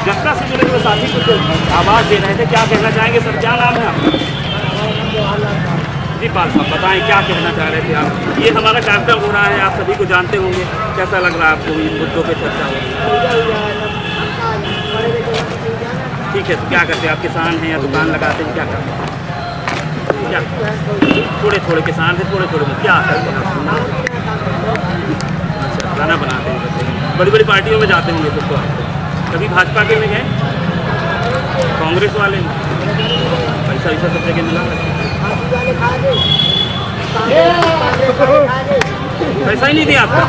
जनता से जुड़े हुए साथी कुछ आवाज़ दे रहे थे, क्या कहना चाहेंगे सर? क्या नाम है आपका? जी पाल साहब, बताएं क्या कहना चाह रहे थे आप? ये हमारा कार्यक्रम हो रहा है, आप सभी को जानते होंगे, कैसा लग रहा है आपको इन मुद्दों पर चर्चा हो? ठीक है, तो क्या करते हैं आप? किसान हैं या दुकान लगाते हैं, क्या करते हैं? क्या थोड़े किसान थे, थोड़े में क्या करते हैं? अच्छा, खाना बनाते हैं, बड़ी बड़ी पार्टियों में जाते होंगे फिर तो आप। कभी भाजपा के में गए, कांग्रेस वाले पैसा वैसा सब जगह मिला, पैसा ही नहीं दिया आपका?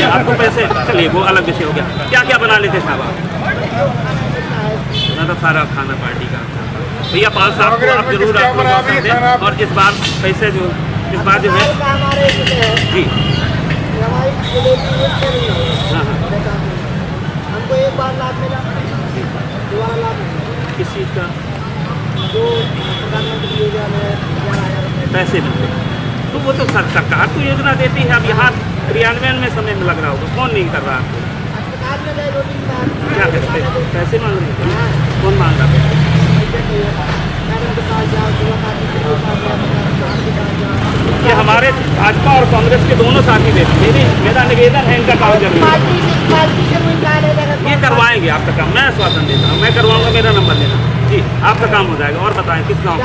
आपको पैसे, चलिए वो अलग विषय हो गया। क्या क्या बना लेते साहब आप? तो सारा खाना पार्टी का। भैया पाल साहब को आप जरूर आप, और इस बार पैसे जो इस बार जो है जी हाँ
हमको एक बार लाभ मिला, दोबारा लाभ
किस चीज़ का?
जो प्रधानमंत्री योजना में
पैसे मिलते, तो वो तो सरकार तो योजना देती है, अब यहाँ क्रियान्वयन में समय में लग रहा होगा, कौन नहीं कर रहा आपको? क्या करते पैसे मांग रहे हैं? कौन मांग रहा है? ये हमारे भाजपा और कांग्रेस के दोनों साथी थे। मेरा निवेदन है इनका काम जरूर ये करवाएंगे आपका काम, मैं आश्वासन देता हूँ, मैं करवाऊंगा, मेरा नंबर लेना जी, आपका काम हो जाएगा। और बताएं किस गाँव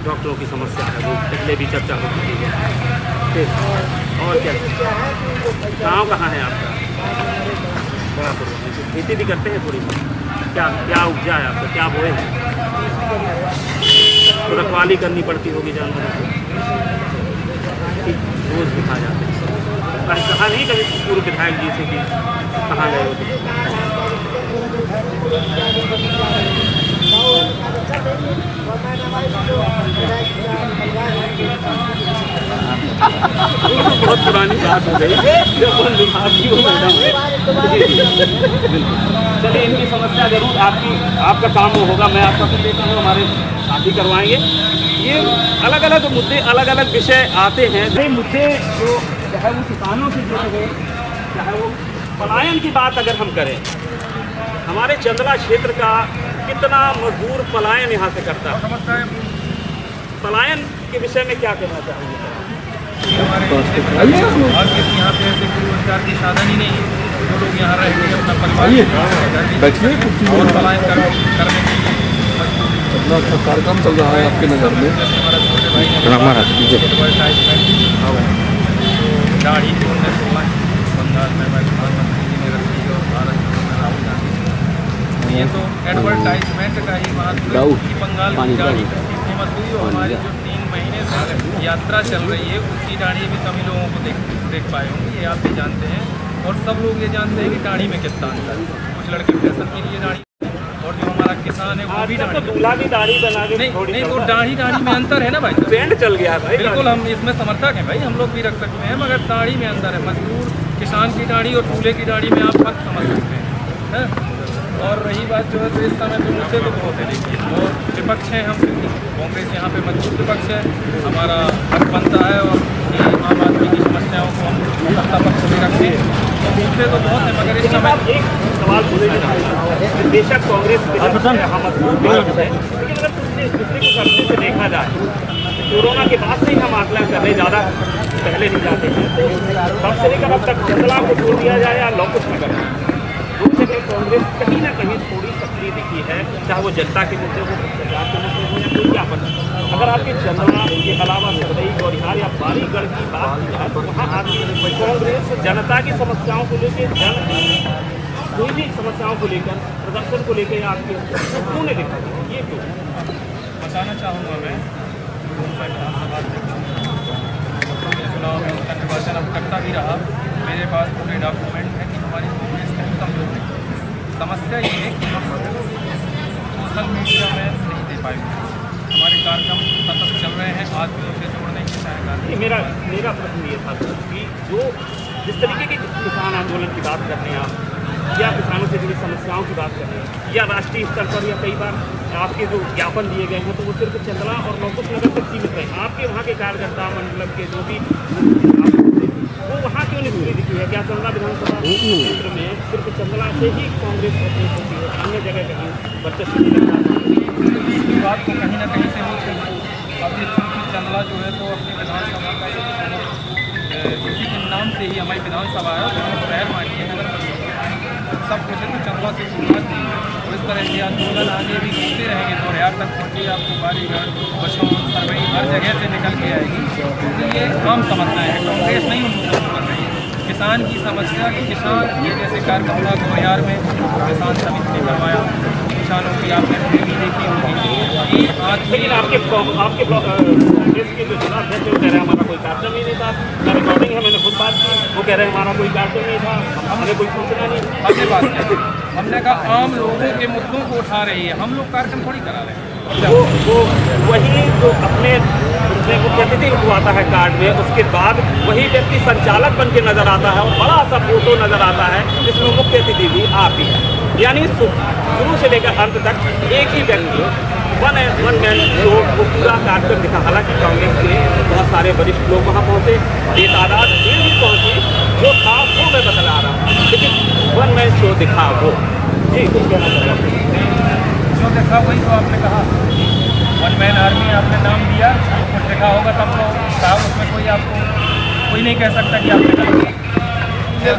डॉक्टरों की समस्या है, वो पहले भी चर्चा हो चुकी है। और क्या गाँव कहाँ है आपका? खेती भी करते हैं थोड़ी, क्या क्या उपजा है आपका, क्या बोए हैं? तो रखवाली करनी पड़ती होगी जानवरों को, रोज दिखा जाते हैं। कहा नहीं कभी पूर्व विधायक जी से कि कहाँ गए होते? बहुत पुरानी बात हो गई, चलिए इनकी समस्या जरूर आपका काम होगा, मैं आपका भी देता हूँ, हमारे साथी करवाएंगे। ये अलग अलग मुद्दे, अलग अलग विषय आते हैं। ये मुद्दे जो चाहे वो किसानों से जुड़े हुए, चाहे वो पलायन की बात अगर हम करें, हमारे चंदला क्षेत्र का कितना मजदूर पलायन यहाँ से करता है। पलायन के विषय में क्या कहना चाहेंगे?
हमारे यहाँ पे ऐसे कोई रोजगार की साधन ही नहीं है, जो लोग यहाँ रह के अपना परिवार और पलायन करने के लिए अपना कार्यक्रम चल रहा है आपके नगर में। दाढ़ी के 1916 बंगाल में प्रधानमंत्री जी ने रखी और भारत में राहुल गांधी। ये तो एडवर्टाइजमेंट का ही महत्व कि बंगाल की दाढ़ी फेमस हुई और हमारी जो 3 महीने से यात्रा चल रही है उसकी दाढ़ी भी कम ही लोगों को देख पाए होंगे, ये आप भी जानते हैं। और सब लोग ये जानते हैं कि दाढ़ी में कितना अंतर है। कुछ लड़के फैशन के लिए दाढ़ी, और जो हमारा किसान है वो भी दाढ़ी,
दूल्हा भी दाढ़ी बना के
नहीं तो दाढ़ी में अंतर है ना भाई,
ट्रेंड चल गया है भाई।
बिल्कुल हम इसमें समर्थक हैं भाई, हम लोग भी रख सकते हैं, मगर दाढ़ी में अंतर है। मजदूर किसान की दाढ़ी और दूल्हे की दाढ़ी में आप फर्क समझ सकते हैं। और रही बात जो है तो इस समय तो मुद्दे तो बहुत है, देखिए, और विपक्ष हैं हम, कांग्रेस यहाँ पे मजबूत विपक्ष है, हमारा हक बनता है और आम आदमी की समस्याओं को हम सत्ता पक्ष में रखें। तो मुद्दे तो बहुत है, मगर इस समय
एक सवाल बेशक कांग्रेस है, लेकिन अगर दूसरे को करने से देखा जाए, कोरोना के बाद से ही हम आकलन करने ज़्यादा पहले नहीं जाते हैं, तब से लेकर अब तक चंदला को छोड़ दिया जाए या लौकुश नगर, दूसरे जगह कांग्रेस कहीं ना कहीं थोड़ी सक्रिय दिखी है, चाहे वो जनता के मुद्दे हो, सरकार के मुद्दे हो, या कोई क्या पता। अगर आपके चंदला के अलावा सरदई गौरिहार या बारीगढ़ की बात की जाए तो वहाँ आपकी कांग्रेस जनता की समस्याओं को लेकर, कोई भी समस्याओं को लेकर, प्रदर्शन को लेकर आपके क्यों नहीं दिखा, ये क्यों?
बताना चाहूँगा मैं, चुनाव में उसका निर्वाचन अब करता भी रहा, मेरे पास पूरे डॉक्यूमेंट है कि हमारी कांग्रेस कहीं कमजोर नहीं। समस्या ये है कि हम सोशल मीडिया में नहीं दे पाएंगे, हमारे कार्यक्रम सतत चल रहे हैं, आदमियों से जोड़ने की चाहेगा।
मेरा प्रश्न ये था कि जो जिस तरीके के किसान आंदोलन की बात करने हैं आप, या किसानों से जुड़ी समस्याओं की बात कर रहे हैं, या राष्ट्रीय स्तर पर, या कई बार आपके जो ज्ञापन दिए गए हैं तो वो सिर्फ चंदला और लौकुश नगर तक सीमित है। आपके वहाँ के कार्यकर्ता मंडल के जो भी वो वहाँ क्यों नहीं दिखी है? क्या चंदला विधानसभा क्षेत्र में सिर्फ चंदला से ही कांग्रेस होती है, अन्य जगह कहीं वर्चस्व नहीं लगता?
इस बात को कहीं ना कहीं से होती है। अब ये चूँकि चंदला जो है तो अपनी विधानसभा का इसी के नाम से ही हमारी विधानसभा है, तो शहर मानिए नगर सब कुछ है, तो चंदला से शुरुआत की और इस तरह के आंदोलन आगे भी होते रहेंगे। तो हरियार तक पहुँचे आपको बारीगढ़, बसौन, सरवई हर जगह से निकल के आएगी, क्योंकि ये आम समस्याएं हैं, कांग्रेस नहीं उनको कर रही है। किसान की समस्या कि किसान ये जैसे कार्यक्रम था गौरिहार में किसान समिति ने करवाया, किसानों की आपने भी देखी होगी।
लेकिन आपके कांग्रेस के जो जिला अध्यक्ष वो कह रहे हैं हमारा कोई कार्यक्रम ही नहीं था, रिकॉर्डिंग है, मैंने खुद बात की, वो कह रहे हैं हमारा कोई कार्यक्रम नहीं था, हमने कोई सूचना नहीं।
हमने बात की, हमने कहा आम लोगों के मुद्दों को उठा रही है, हम लोग कार्यक्रम थोड़ी करा रहे हैं।
वो वही जो अपने मुख्य अतिथि उठवाता है कार्ड में, उसके बाद वही व्यक्ति संचालक बन के नजर आता है और बड़ा सा फोटो नजर आता है जिसमें मुख्य अतिथि भी आप ही है। यानी शुरू से लेकर अंत तक एक ही व्यक्ति वन मैन शो वो पूरा काट कर दिखा। हालांकि कांग्रेस के बहुत सारे वरिष्ठ लोग वहाँ पहुँचे, बेतादाद भीड़ भी पहुँची, जो था वो मैं बतला रहा हूँ, लेकिन वन मैन शो दिखा वो। जी कुछ कहना चाहूँगा।
जो देखा वही तो आपने कहा, वन मैन आर्मी आपने नाम दिया, कुछ देखा होगा तब तो कहा, उसमें कोई आपको कोई नहीं कह सकता कि आपने कहा।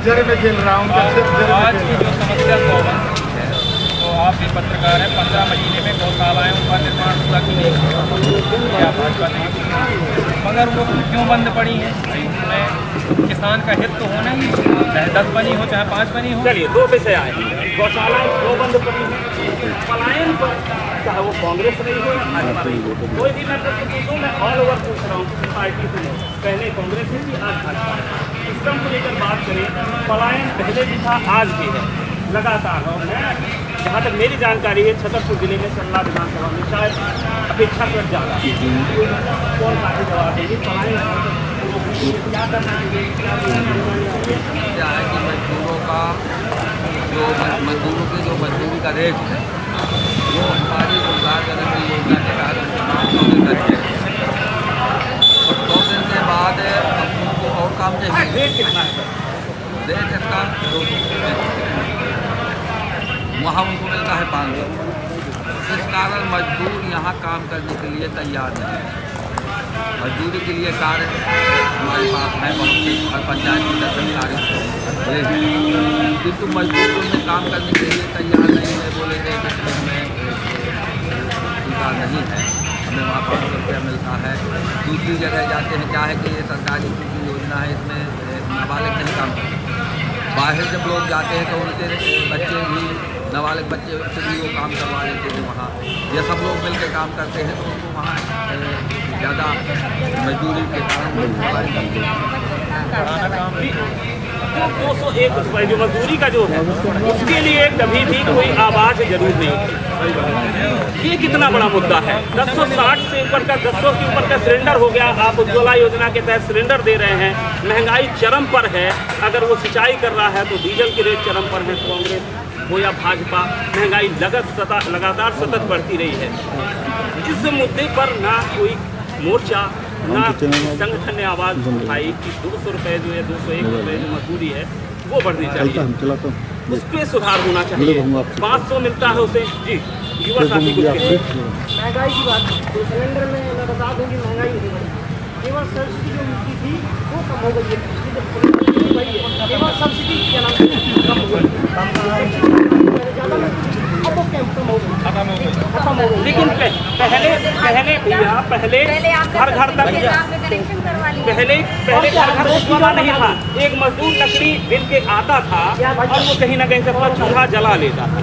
जरे में खेल रहा हूँ।
आज की जो समस्या गौवंश की है, तो आप भी पत्रकार हैं, 15 महीने में गौशालाएँ उनका निर्माण पूरा की नहीं क्या भाजपा नहीं, मगर वो क्यों बंद पड़ी हैं? उसमें किसान का हित तो होना ही, चाहे 10 बनी हो चाहे 5 बनी हो।
चलिए दो विषय आए, गौशाला क्यों बंद पड़ी है, पलायन पर, चाहे वो कांग्रेस रही हो या भाजपा रही हो, कोई भी मैं प्रश्न पूछूँ, मैं ऑल ओवर पूछ रहा हूँ किसी पार्टी से नहीं, पहले कांग्रेस है कि आज भाजपा। सिस्टम को लेकर बात करें, पलायन पहले भी था आज भी है लगातार। और जहाँ तक मेरी जानकारी है, छतरपुर जिले में चंदला विधानसभा में शायद अपेक्षाकृत ज़्यादा कौन पार्टी जवाब देगी, पलायन क्या करना चाहिए,
क्या है कि मजदूरों का जो मजदूरों के जो मजदूरी का रेट है वो हमारी रोजगार करने की योजना के तहत 500 दिन और 2 दिन के बाद उनको और काम चाहिए।
रेट कितना है?
रेट इसका 200 वहाँ उनको मिलता है 500। इस कारण मजदूर यहाँ काम करने के लिए तैयार नहीं है। मजदूरी के लिए कार्य हमारे पास है, बहुत से हर पंचायत की सरकारी किंतु मजदूर में काम करने के लिए तैयार नहीं है। बोलेंगे कि हमें स्वीकार नहीं है, हमें वहाँ 500 रुपया मिलता है। दूसरी जगह जाते हैं, क्या है कि ये सरकारी की योजना है, इसमें नाबालिग नहीं काम करते। बाहर जब लोग जाते हैं तो उनके बच्चे भी, नाबालिग बच्चे से भी वो काम करवा लेते हैं वहाँ। ये सब लोग मिलकर काम करते हैं तो उनको वहाँ ज़्यादा मजदूरी के कारण
201 रुपये जो मजदूरी का जो है उसके लिए कभी भी कोई आवाज़ जरूर नहीं थी। ये कितना बड़ा मुद्दा है। 1060 से ऊपर का 1000 के ऊपर का सिलेंडर हो गया। आप उज्ज्वला योजना के तहत सिलेंडर दे रहे हैं, महंगाई चरम पर है। अगर वो सिंचाई कर रहा है तो डीजल के रेट चरम पर है। कांग्रेस हो या भाजपा, महंगाई लगातार सतत बढ़ती रही है। इस मुद्दे पर ना कोई मोर्चा ना संगठन ने आवाज़ उठाई कि 200 रुपये जो है 201 रुपये जो मजदूरी है वो बढ़नी चाहिए, उस पर सुधार होना चाहिए। 500 मिलता है उसे। जी युवा साथी कुछ
महंगाई की बात तो सिलेंडर में मैं बता दूँ कि महंगाई नहीं बढ़ी, केवल सब्सिडी जो मिलती थी वो कम हो गई है। केवल सब्सिडी क्या नाम कम हो गई, अब वो कम हो गई, खत्म हो गई।
लेकिन पहले भैया पहले घर घर तक पहले घर घर उज्ज्वला नहीं था। एक मजदूर लकड़ी बिन के आता था और वो कहीं ना कहीं से अपना चूल्हा जला लेता था।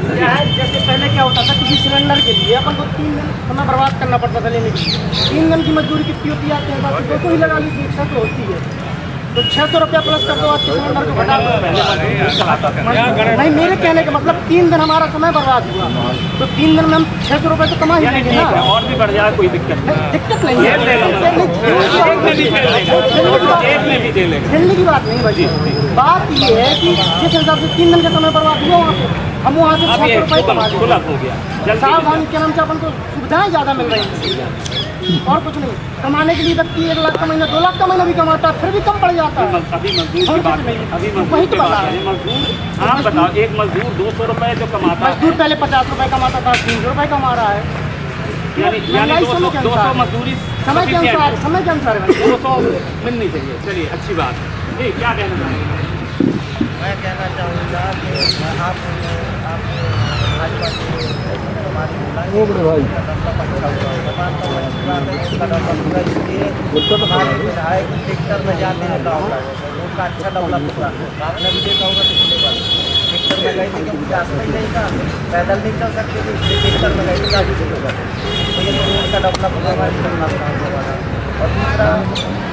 जैसे पहले क्या होता था, किसी सिलेंडर के लिए अपन को 3 दिन समय बर्बाद करना पड़ता था लेने के लिए। 3 दिन की मजदूरी कितनी होती है आपके पास? 200 ही लगा लीजिए, 600 होती है तो 600 रुपया प्लस कर दो आज के सिलेंडर को घटा दो। नहीं, मेरे कहने का मतलब 3 दिन हमारा समय बर्बाद हुआ तो 3 दिन में हम 600 रुपये तो कमा ही लेंगे ना।
और भी बढ़ जाए कोई दिक्कत
नहीं है, खेलने की बात नहीं भाई। बात ये है कि जिस हिसाब से 3 दिन का समय बर्बाद हुआ वहाँ पे हम वहाँ से 600 रुपये कमा
हो गया।
सावधानी के नाम से अपन को सुविधाएं ज़्यादा मिल रही हैं और कुछ नहीं। कमाने के लिए व्यक्ति 1 लाख का महीना 2 लाख का महीना भी कमाता है, फिर भी कम पड़ जाता है।
अभी मजदूर की बात
वही तो बता रहे हैं।
मजदूर आप बताओ, एक मजदूर 200 रुपये जो कमाता है,
मजदूर पहले 50 रुपये कमाता था, 300 रुपये कमा रहा है।
यानी 200 मजदूरी
समय के अनुसार
200 मिलनी चाहिए। चलिए अच्छी बात। जी क्या कहना चाहेंगे?
मैं कहना चाहूँगा कि आप भाजपा हमारे विधायक ट्रैक्टर में जाते हैं गाँव का उनका अच्छा डेवलप हुआ। आपने भी देखा होगा पिछले बार ट्रैक्टर में गए थे क्योंकि रास्ता ही नहीं था, पैदल नहीं चल सकते थे, इसलिए ट्रैक्टर में गए थे गाड़ी से होगा। तो ये रोड का डेवलप हुआ हमारे। और दूसरा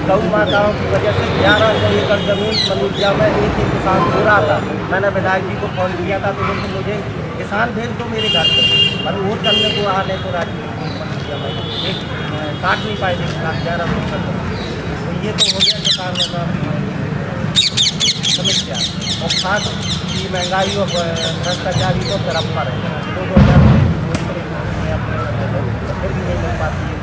गौ माताओं की वजह से 1100 एकड़ जमीन मनुष्या में एक ही किसान हो रहा था। मैंने विधायक जी को फोन किया था तो बोलते मुझे किसान भेज दो मेरे घर पर, पर वोट करने को आने को राजी मनुष्या में एक काट नहीं पाएंगे किसान 1100 एकड़। तो ये तो हो गया किसानों का।
समस्या और खाद की महंगाई और भ्रष्टाचारी को तरफ पर है। 2000 फिर भी नहीं मिल पाती है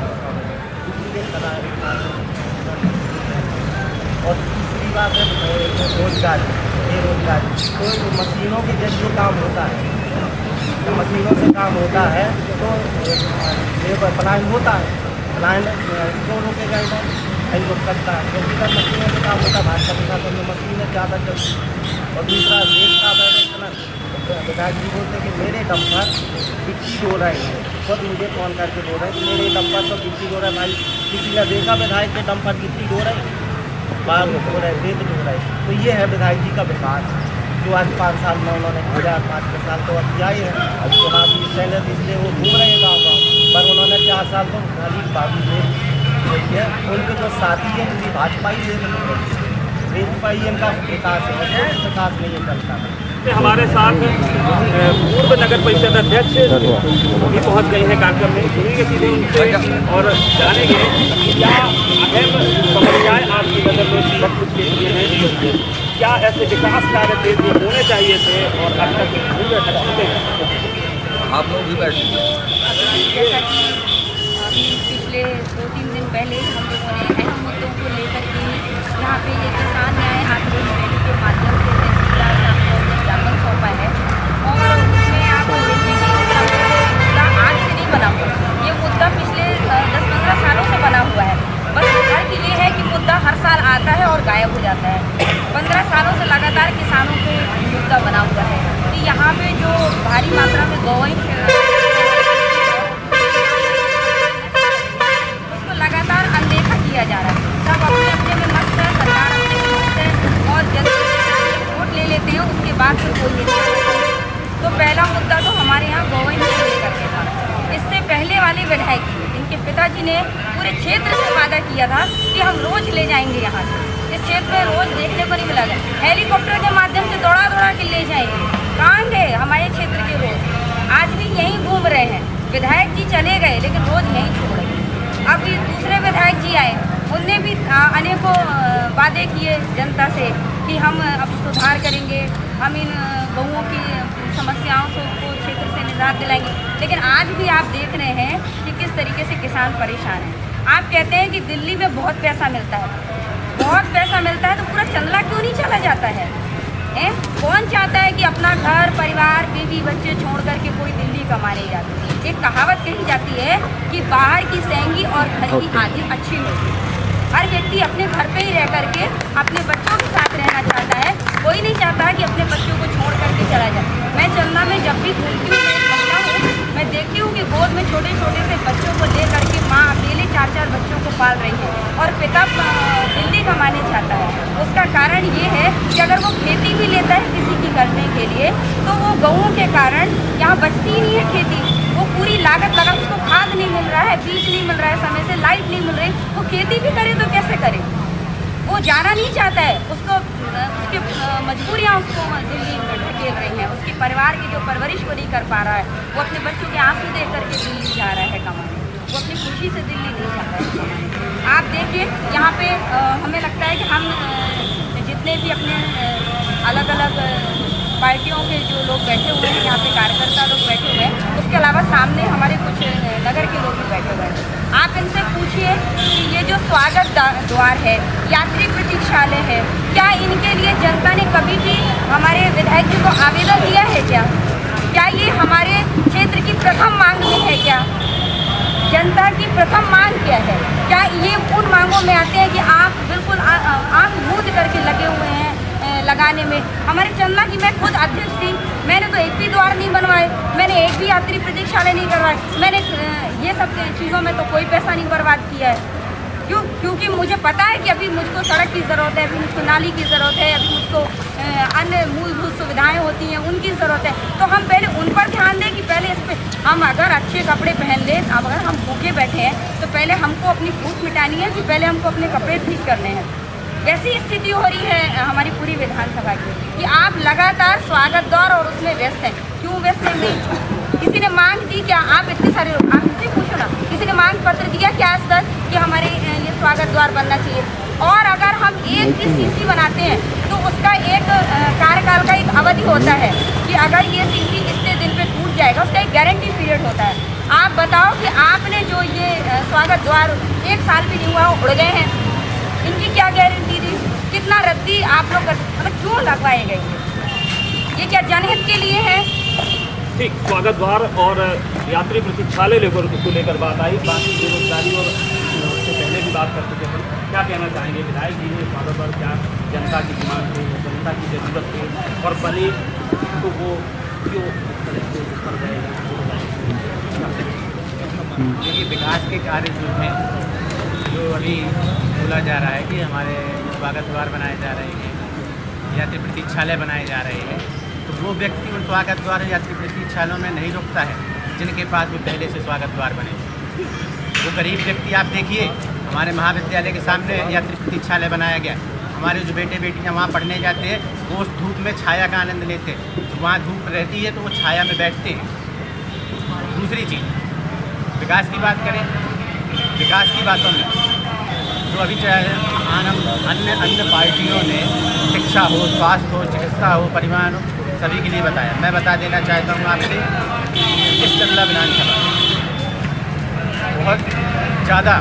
और तीसरी बात है रोजगारी, बेरोजगारी। तो मशीनों के जरिए काम होता है, मशीनों से काम होता है तो लेबर प्लान होता है, प्लान क्यों रोकेगा इधर, नहीं रोक सकता है क्योंकि इधर मशीनों से काम होता है। भाजपा प्रशासन में मशीनें ज़्यादा चलती और दूसरा रेट का बैठना। विधायक जी बोलते कि मेरे दम पर गिट्टी डो रहे हैं, खुद मुझे फोन करके बोल रहे हैं कि मेरे दम पर तो गिट्टी डो रहा है। भाई किसी ने देखा विधायक के दम पर गिट्टी डो रहे, बाहर डो रहे, रेत डो रहे। तो ये है विधायक जी का विकास जो आज 5 साल में उन्होंने किया। 5 साल तो अब किया ही है, अब चुनावी स्टैंडर्ड इसलिए वो घूम रहे हैं गाँव पर उन्होंने 4 साल तो खाली बाबू है। उनके जो साथी हैं उनकी भाजपा ही है, भाजपा ही इनका विकास है, विकास नहीं है चलता।
हमारे साथ पूर्व नगर परिषद अध्यक्ष भी पहुंच गए हैं कार्यक्रम में, सुनेंगे सीधे उनसे और जानेंगे क्या अहम समस्याएं आपकी नज़र में सुरक्षित के लिए हैं, क्या ऐसे विकास कार्य देश में होने चाहिए थे और अब तक हुए हैं।
आप लोग भी बैठे
पिछले 2-3 दिन पहले हम लोगों ने अहम मुद्दों को लेकर के यहाँ पे ये किसान न्याय आंदोलन रैली के माध्यम से तहसीलदार साहब को ज्ञापन सौंपा है और उसमें आप देखेंगे कि मुद्दा आज से नहीं बना हुआ, ये मुद्दा पिछले 10-15 सालों से बना हुआ है। बस फर्क ये है कि मुद्दा हर साल आता है और गायब हो जाता है। 15 सालों से लगातार किसानों पे मुद्दा बना हुआ है कि यहाँ पे जो भारी मात्रा में गौवंश लगातार अनदेखा किया जा रहा है। सब अपने अपने में मस्त है, सरकार अपने में मस्त है और जनता वोट ले लेते हैं, उसके बाद फिर कोई नहीं करता। तो पहला मुद्दा तो हमारे यहाँ गौवंश को लेकर के था। इससे पहले वाले विधायक इनके पिताजी ने पूरे क्षेत्र से वादा किया था कि हम रोज ले जाएंगे यहाँ से। इस क्षेत्र में रोज देखने को नहीं मिला है, हेलीकॉप्टर के माध्यम से दौड़ा दौड़ा के ले जाएंगे। कहाँ गए हमारे क्षेत्र के रोज? आज भी यहीं घूम रहे हैं। विधायक जी चले गए लेकिन रोज यहीं छोड़ गए। अब ये दूसरे विधायक जी आए, उनने भी अनेकों वादे किए जनता से कि हम अब सुधार करेंगे, हम इन गौओं की समस्याओं को क्षेत्र से निजात दिलाएंगे। लेकिन आज भी आप देख रहे हैं कि किस तरीके से किसान परेशान हैं। आप कहते हैं कि दिल्ली में बहुत पैसा मिलता है, बहुत पैसा मिलता है तो पूरा चंदला क्यों नहीं चला जाता है? कौन चाहता है कि अपना घर परिवार बीवी बच्चे छोड़ करके कोई दिल्ली कमाने जाते हैं? एक कहावत कही जाती है कि बाहर की सेंगी और घर की आधी अच्छी होती है। हर व्यक्ति अपने घर पे ही रह करके अपने बच्चों के साथ रहना चाहता है, कोई नहीं चाहता कि अपने बच्चों को छोड़ करके चला जाए। मैं चंदला में जब भी घूमती हूँ, महिला हूँ, मैं देखती हूँ कि गोद में छोटे छोटे से बच्चों को ले करके माँ अकेले 4-4 बच्चों को पाल रही है और पिता दिल्ली कमाने चाहता है। उसका कारण ये है कि अगर वो खेती भी लेता है किसी की करने के लिए तो वो गौओं के कारण यहाँ बचती ही नहीं है खेती। वो पूरी लागत लगा, उसको खाद नहीं मिल रहा है, बीज नहीं मिल रहा है, समय से लाइट नहीं मिल रही, वो खेती भी करे तो कैसे करे? वो जाना नहीं चाहता है, उसको उसकी मजबूरियाँ उसको दिल्ली में ढकेल रही हैं। उसके परिवार की जो परवरिश वो नहीं कर पा रहा है, वो अपने बच्चों के आंसू देख करके दिल्ली जा रहा है कमाने, वो अपनी खुशी से दिल्ली नहीं जाता है कमाने। आप देखिए यहाँ पे हमें लगता है कि हम जितने भी अपने अलग अलग पार्टियों के जो लोग बैठे हुए हैं, यहाँ पे कार्यकर्ता लोग बैठे हुए हैं, उसके अलावा सामने हमारे कुछ नगर के लोग भी बैठे हुए हैं। आप इनसे पूछिए कि ये जो स्वागत द्वार है, यात्री प्रतीक्षालय है, क्या इनके लिए जनता ने कभी भी हमारे विधायक जी को आवेदन दिया है क्या? क्या ये हमारे क्षेत्र की प्रथम मांग में है क्या? जनता की प्रथम मांग क्या है? क्या ये उन मांगों में आते हैं कि आप बिल्कुल आँख मूंद करके लगे हुए हैं लगाने में? हमारे चंदला की मैं खुद अध्यक्ष थी, मैंने तो एक भी द्वार नहीं बनवाए, मैंने एक भी यात्री प्रतीक्षालय नहीं करवाए, मैंने ये सब चीज़ों में तो कोई पैसा नहीं बर्बाद किया है। क्यों? क्योंकि मुझे पता है कि अभी मुझको सड़क की ज़रूरत है, अभी मुझको नाली की ज़रूरत है, अभी मुझको अन्य मूलभूत सुविधाएं होती हैं उनकी ज़रूरत है। तो हम पहले उन पर ध्यान दें कि पहले इस पर हम अगर अच्छे कपड़े पहन लें, अब अगर हम भूखे बैठे हैं तो पहले हमको अपनी भूख मिटानी है कि पहले हमको अपने कपड़े ठीक करने हैं। ऐसी स्थिति हो रही है हमारी पूरी विधानसभा की कि आप लगातार स्वागत दौर और उसमें व्यस्त हैं। क्यों व्यस्त हैं? किसी ने मांग दी क्या? आप इतने सारे लोग, आप इससे पूछो ना, किसी ने मांग पत्र दिया क्या आज तक कि हमारे ये स्वागत द्वार बनना चाहिए? और अगर हम एक भी सीसी बनाते हैं तो उसका एक कार्यकाल का एक अवधि होता है कि अगर ये सीसी इतने दिन पे टूट जाएगा, उसका एक गारंटी पीरियड होता है। आप बताओ कि आपने जो ये स्वागत द्वार 1 साल भी नहीं हुआ उड़ गए हैं, इनकी क्या गारंटी थी? कितना रद्दी आप लोग मतलब क्यों लगवाए गए? ये क्या जनहित के लिए है?
ठीक, स्वागत द्वार और यात्री प्रतीक्षालय को लेकर बात आई, बाकी बेरोजगारी और उससे पहले भी बात कर चुके हैं। क्या कहना चाहेंगे विधायक जी ने स्वागत द्वार, क्या जनता की डिमांड थी, जनता की जरूरत थी और बने तो वो क्यों कर जाएगा?
देखिए, विकास के कार्य जो हैं, जो अभी बोला जा रहा है कि हमारे स्वागत द्वार बनाए जा रहे हैं, यात्री प्रतीक्षालय बनाए जा रहे हैं, तो वो व्यक्ति उन स्वागत द्वार यात्री प्रतीक्षालयों में नहीं रुकता है जिनके पास भी पहले से स्वागत द्वार बने। वो गरीब व्यक्ति आप देखिए, हमारे महाविद्यालय के सामने यात्री प्रतीक्षालय बनाया गया। हमारे जो बेटे बेटियां वहाँ पढ़ने जाते हैं वो उस धूप में छाया का आनंद लेते हैं, तो वहाँ धूप रहती है तो वो छाया में बैठते हैं। दूसरी चीज़, विकास की बात करें, विकास की बातों में तो अभी चाहे अन्य पार्टियों ने शिक्षा हो, स्वास्थ्य हो, चिकित्सा हो, परिवहन हो, सभी के लिए बताया। मैं बता देना चाहता हूँ आपसे, इस चंदला विधानसभा बहुत ज़्यादा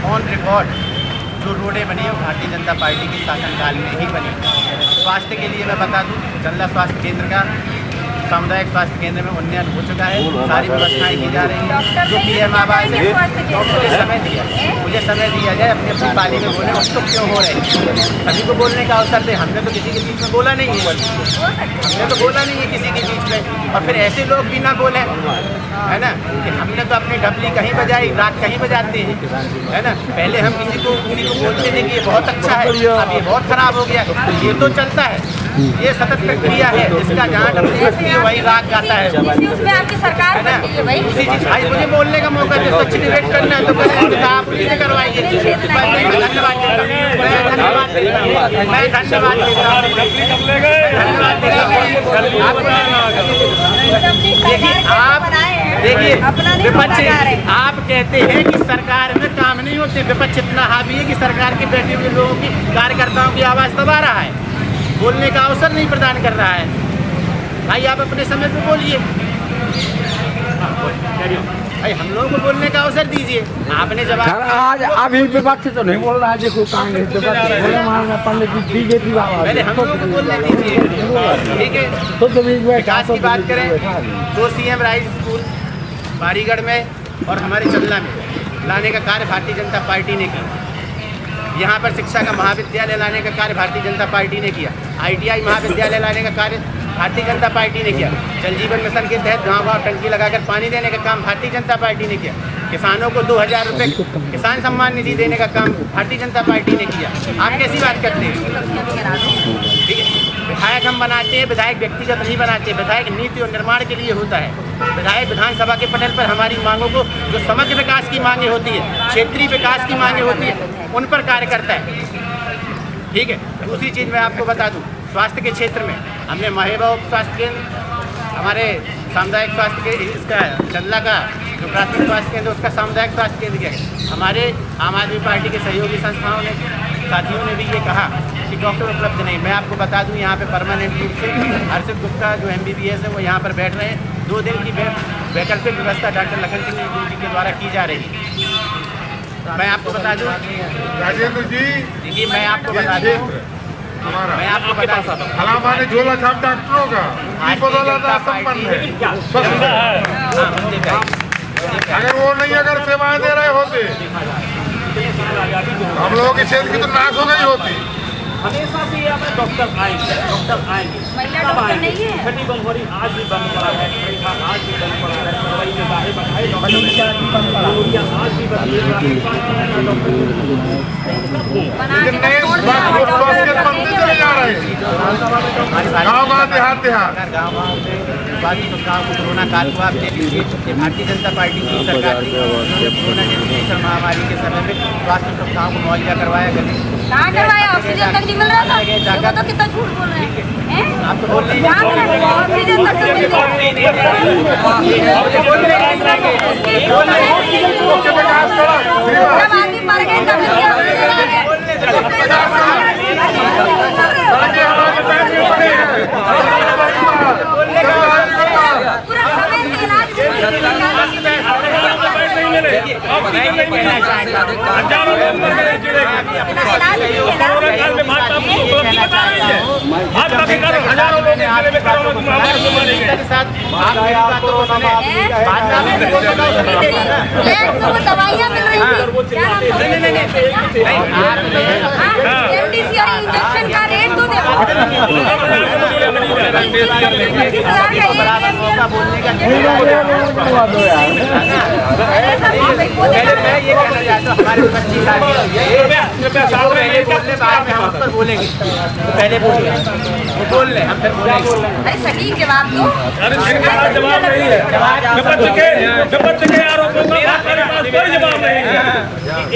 ऑन रिकॉर्ड जो रोडें बनी है वो भारतीय जनता पार्टी के शासनकाल में ही बनी। स्वास्थ्य के लिए मैं बता दूँ, चंदला स्वास्थ्य केंद्र का सामुदायिक स्वास्थ्य केंद्र में उन्नयन हो चुका है, सारी व्यवस्थाएं की जा रही हैं। जो पीएम आवास है, मुझे समय दिया जाए अपनी अपनी पाली में बोले, उसको क्यों हो रहे हैं? सभी को बोलने का अवसर दे। हमने तो किसी के बीच में बोला नहीं है, हमने तो बोला नहीं है किसी के बीच में, और फिर ऐसे लोग भी ना बोले, है ना, कि हमने तो अपनी डबली कहीं बजाई, राग कहीं बजाते हैं, है ना। पहले हम किसी को बोलते थे कि ये बहुत अच्छा है, अब ये बहुत खराब हो गया। ये तो चलता है, ये सतत प्रक्रिया है, जिसका जहाँ डबली बजती है वही राग गाता है।
उसमें आपकी सरकार
है ना, उसी चीज। भाई मुझे बोलने का मौका दे, सच डिबेट करना है तो आप मुझे करवाइए। धन्यवाद देता हूँ, मैं धन्यवाद देता हूँ, मैं धन्यवाद देता हूँ, धन्यवाद देता हूँ। देखिए विपक्ष, आप कहते हैं कि सरकार में काम नहीं होते, विपक्ष इतना हावी है कि सरकार के बैठे हुए लोगों की, कार्यकर्ताओं की आवाज़ दबा रहा है, बोलने का अवसर नहीं प्रदान कर रहा है। भाई आप अपने समय पे बोलिए, भाई हम लोगों को बोलने का अवसर दीजिए। आपने जवाब
आज अभी विपक्ष तो नहीं बोल रहा है, देखो कांग्रेस बीजेपी
पहले हम लोगों को बोलने दीजिए, ठीक है। तो विकास की बात करें तो सीएम राइज स्कूल बारीगढ़ में और हमारे चंदला में लाने का कार्य भारतीय जनता पार्टी ने किया। यहाँ पर शिक्षा का महाविद्यालय लाने का कार्य भारतीय जनता पार्टी ने किया। ITI महाविद्यालय लाने का कार्य भारतीय जनता पार्टी ने किया। जल जीवन मिशन के तहत गांव-गांव टंकी लगाकर पानी देने का काम भारतीय जनता पार्टी ने किया। किसानों को 2000 रुपये किसान सम्मान निधि देने का काम भारतीय जनता पार्टी ने किया। आप कैसी बात करते हैं? ठीक है, विधायक हम बनाते हैं, विधायक व्यक्तिगत नहीं बनाते, विधायक नीति और निर्माण के लिए होता है। विधायक विधानसभा के पटल पर हमारी मांगों को, जो समग्र विकास की मांगे होती है, क्षेत्रीय विकास की मांगे होती है, उन पर कार्य करता है। ठीक है, दूसरी चीज़ मैं आपको बता दूं, स्वास्थ्य के क्षेत्र में हमने महेबा उप स्वास्थ्य केंद्र, हमारे सामुदायिक स्वास्थ्य के इसका चंदला का जो प्राथमिक स्वास्थ्य केंद्र, उसका सामुदायिक स्वास्थ्य केंद्र किया है। हमारे आम आदमी पार्टी के सहयोगी संस्थाओं ने, साथियों ने भी ये कहा कि डॉक्टर उपलब्ध नहीं। मैं आपको बता दूं, यहाँ पे परमानेंट रूप से हर्षित गुप्ता जो MBBS है वो यहाँ पर बैठ रहे हैं। 2 दिन की वैकल्पिक व्यवस्था डॉक्टर लखन सिंह जी के द्वारा की जा रही है। मैं आपको बता दूं
राजेंद्र जी,
देखिए मैं आपको बता दूं, मैं आपको बता दूं,
हलामा ने झोला छाप डॉक्टरों का बदौला था संपन्न है। अगर वो नहीं, अगर सेवाएं दे रहे होते, हम लोगों की क्षेत्र की तो नाश हो गई होती।
हमेशा से यहाँ पे डॉक्टर आएंगे, डॉक्टर आएंगे, सब आएंगे। छठी बंद हो रही, आज भी बंद पड़ा है, आज भी बंद पड़ा है, सरवई में बाहर बढ़ाए डॉक्टर, आज भी बंद चले जा रहे हैं गाँव देहात
गाँव स्वास्थ्य सुविधाओं को कोरोना काल को आप देख लीजिए, ये भारतीय जनता पार्टी की सरकार थी। कोरोना जैसी महामारी के समय में स्वास्थ्य सुविधाओं को मुहैया करवाया गया।
कहाँ करवाया? ऑक्सीजन तक नहीं मिल रहा था, तो कितना झूठ बोल रहे हैं?
आप तो बोल रही हैं
ऑक्सीजन तक तो मिल रहा है। जब आदमी मर गए तब
आपकी बातों को सुना, नेता के साथ आप मेरी बातों को सुने, भाजपा में भी बोलना
तो वो दवाइयाँ मिल रही थी, क्या नाम था? MDC और इंजेक्शन का रेट तो देखो।
बोलने का पहले मैं ये कहना चाहता हूँ, हमारे 25 साल पहले बोलने बाद में हम उस पर बोलेंगे, तो पहले बोलिए, वो बोल रहे हम फिर बोलेंगे।
अरे सटीक जवाब दो।
जवाब नहीं है, विपक्ष के आरोपों का हमारे पास कोई जवाब नहीं है।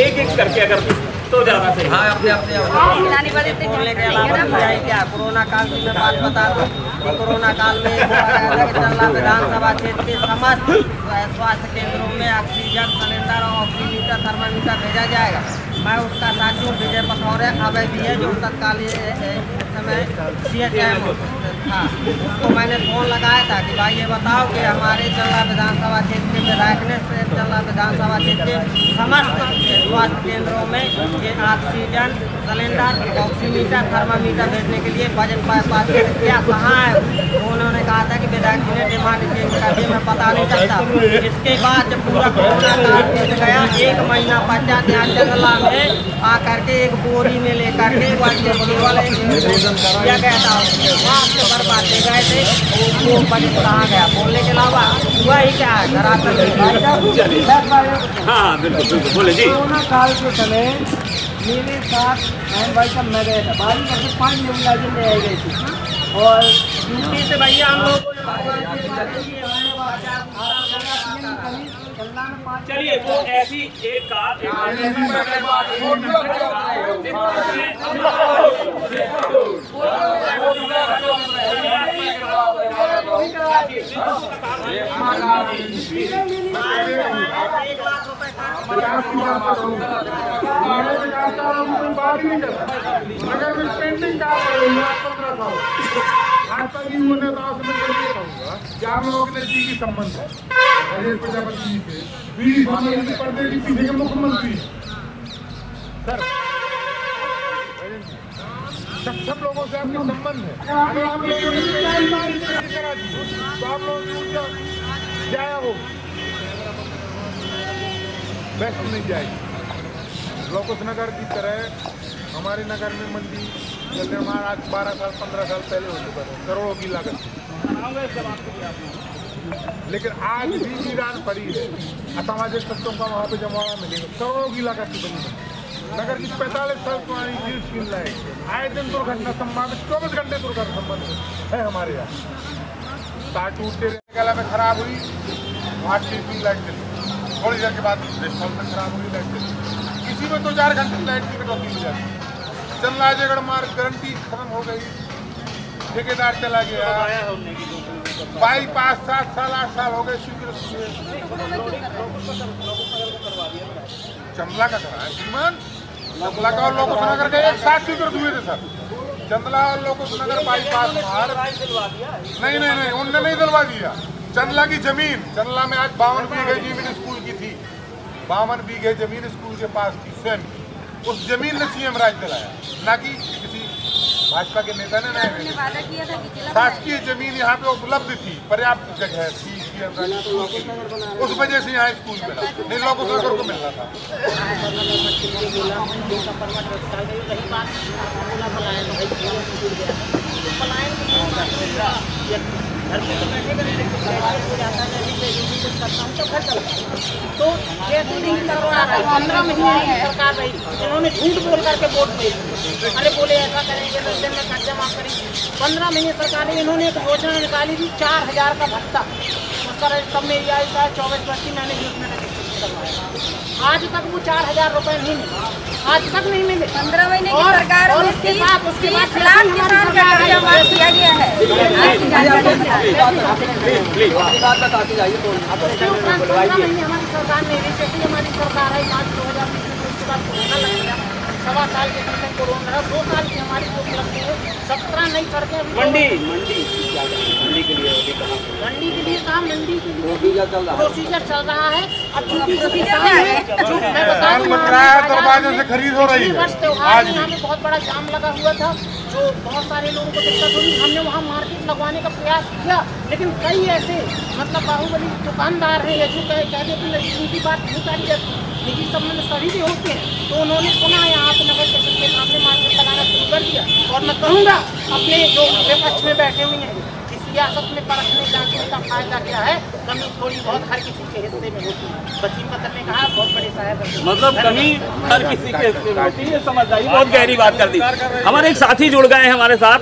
एक करके अगर तो ज्यादा सही।
हाँ, अपने बोलने के अलावा क्या कोरोना काल की मैं बात बता दूं कि कोरोना काल में चंदला विधानसभा क्षेत्र के समस्त स्वास्थ्य केंद्रों में ऑक्सीजन सिलेंडर और ऑक्सीमीटर थर्मामीटर भेजा जाएगा। मैं उसका साक्षी हूँ। विजय पथौरे अवैध भी है जो तत्कालीन समय CHM था, उसको मैंने फोन लगाया था कि भाई ये बताओ कि हमारे चंदला विधानसभा क्षेत्र के विधायक ने चंदला विधानसभा क्षेत्र के समस्त स्वास्थ्य केंद्रों में ये ऑक्सीजन सिलेंडर ऑक्सीमीटर थर्मामीटर भेजने के लिए बजट पास किया, कहाँ है? तो उन्होंने कहा था कि विधायक जी ने डिमांड चेंज कर दी, मैं पता नहीं सकता। इसके बाद जब पूरा कोरोना काल बीत गया, 1 महीना पश्चात यहाँ चंदला में आकर के एक बोरी में लेकर के केवल किया गया था, वहाँ से बर्बादे गए थे। वो बजट कहाँ गया? बोलने के अलावा हुआ ही क्या है?
हाँ बिल्कुल बोले जी।
कोरोना काल के समय मेरे साथ बहन भाई साहब मैं गया था, 5 नेबुलाइजर ले आई गई थी और ड्यूटी से भैया हम लोग
चलिए वो ऐसी एक
अगर मैं पेंटिंग का 15 साल आज तक ही वो नेताओं से मैं ये कहूँगा कि आप लोगों के नजदीकी संबंध है राजेश प्रजापति जी से, बीड़ी समाज पर्दे के पीछे के मुख्यमंत्री सर, सब लोगों से आपके संबंध है। अगर आप लोगों ने करा दी तो आप लोगों की ऊर्जा जाया हो, बेस्ट नहीं जाएगी। लोकस नगर की तरह हमारे नगर में मंडी का निर्माण आज 12 साल 15 साल पहले हो चुका था, करोड़ों की लागत, लेकिन आज भी वीरान पड़ी है। असामाजिक तत्वों का वहाँ पे जमाना मिलेगा, करोड़ों की लागत की बनी नगर की 45 साल पुरानी ग्रिड स्कीम लाए, आए दिन दुर्घटना संभावित 24 घंटे दुर्घटना संबंध है हमारे यहाँ। तार टूटते गला में खराब हुई, वहाँ टीपी लाइट चली, थोड़ी देर के बाद रेस्टोरेंट में खराब हुई, लाइट चली, इसी में 2-4 घंटे लाइट की कटौती हो जाती। चंदला अजयगढ़ मार्ग गारंटी खत्म हो गई, ठेकेदार चला गया, बाईपास 7 साल 8 साल हो गए स्वीकृत हुए। चंदला का करा है श्रीमान, चंदला का और लोकस नगर का एक साथ स्वीकृत हुए थे सर। चंदला और लोकस नगर बाईपास नहीं उनने नहीं दिलवा दिया। चंदला की जमीन, चंदला में आज 52 बीघे जमीन स्कूल की थी, 52 बीघे जमीन स्कूल के पास थी स्वयं, उस जमीन ने CM राज दिलाया, ना कि किसी भाजपा के नेता ने नहीं। शासकीय जमीन यहाँ पे उपलब्ध थी, पर्याप्त जगह थी, उस वजह से यहाँ स्कूल मिला, नहीं लोगों को मिल रहा था।
तो जैसे 15 महीने सरकार रही, इन्होंने झूठ बोल करके वोट दे, अरे बोले ऐसा करेंगे 10 दिन में कर्जा माफ करेंगे। 15 महीने सरकार ने इन्होंने एक योजना निकाली थी 4000 का भत्ता, उसका सब में यह 24-25 मैंने उसमें करवाया। आज तक वो 4000 रुपए नहीं मिले, आज तक नहीं मिले।
15 महीने की सरकार
और उसके बाद
30 लाख किसान का कर्जा माफ किया गया है।
हमारी सरकार ने जैसे हमारी सरकार है 5-2020 में, उसके बाद कोरोना लग गया, सवा साल के समय कोरोना 2 साल की हमारी जो उपलब्धि है 17 नई सड़कें
मंडी के लिए काम
प्रोसीजर चल रहा है। अब चूंकि
दरवाजे से खरीद हो रही है।
आज यहाँ पे बहुत बड़ा जाम लगा हुआ था, जो बहुत सारे लोगों को दिक्कत हुई। हमने वहाँ मार्केट लगवाने का प्रयास किया, लेकिन कई ऐसे मतलब बाहुबली दुकानदार हैं जो कहते हैं उनकी बात नहीं करी जाती, निजी संबंध सभी भी होते हैं। तो उन्होंने पुनः यहाँ पे नगर स्टेशन के सामने मार्केट लगाना शुरू कर दिया। और मैं कहूँगा अपने जो विपक्ष में बैठे हुए हैं, सियासत में परखने जांचने का फायदा क्या है, कमी थोड़ी बहुत हर किसी के हिस्से में होती है। वसीम पत्र ने कहा बहुत बड़े साहब,
मतलब कमी हर किसी के हिस्से में होती है। समझ आई, बहुत गहरी बात कर दी। हमारे एक साथी जुड़ गए हैं हमारे साथ।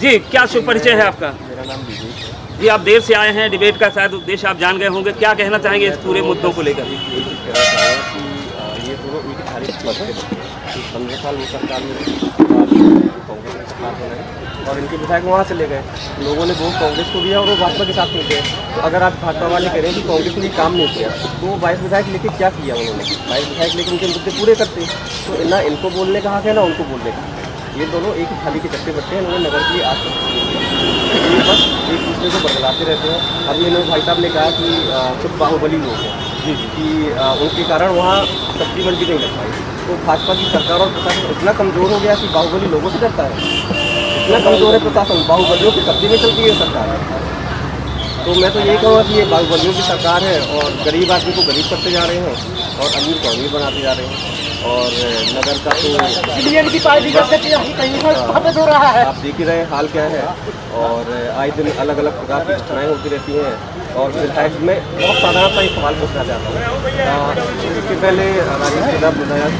जी, क्या शुभ परिचय है आपका?
मेरा नाम विवेक।
जी, आप देर से आए हैं, डिबेट का शायद उद्देश्य आप जान गए होंगे, क्या कहना चाहेंगे इस पूरे मुद्दों को लेकर?
ये दोनों एक खाली 15 साल में सरकार में कांग्रेस के साथ बना है और इनके विधायक वहाँ चले गए। लोगों ने वोट कांग्रेस को दिया और वो भाजपा के साथ मिल गए। तो अगर आप भाजपा वाले कह रहे हैं कि कांग्रेस ने काम नहीं किया, तो 22 विधायक लेके क्या किया उन्होंने? 22 विधायक लेके उनके मुद्दे पूरे करते। तो ना इनको बोलने का हक है ना उनको बोलने का। ये दोनों एक ही थाली के चक्के बट्टे हैं। इन्होंने नगर के लिए आज तक ये बस एक दूसरे को बदलाते रहते हैं। अभी इन्होंने भाई साहब ने कहा कि कुछ बाहुबली लोग हैं कि उनके कारण वहाँ सब्जी मंडी नहीं लग पाई। तो भाजपा की सरकार और प्रशासन इतना कमज़ोर हो गया कि बाहुबली लोगों से डरता है। इतना कमज़ोर है प्रशासन, बाहुबलियों की कब्जे में चलती है सरकार। तो मैं तो यही कहूँगा कि ये बाहुबलियों की सरकार है और गरीब आदमी को गरीब करते जा रहे हैं और अमीर को अमीर बनाते जा रहे हैं। और नगर का तो
की पार्टी का हो रहा है,
आप देख ही रहे हाल क्या है। और आए दिन अलग अलग प्रकार की घटनाएँ होती रहती हैं। और विधायक में बहुत साधारण सा एक सवाल पूछना चाहता हूँ। इसके पहले राजीव प्रताप से पहले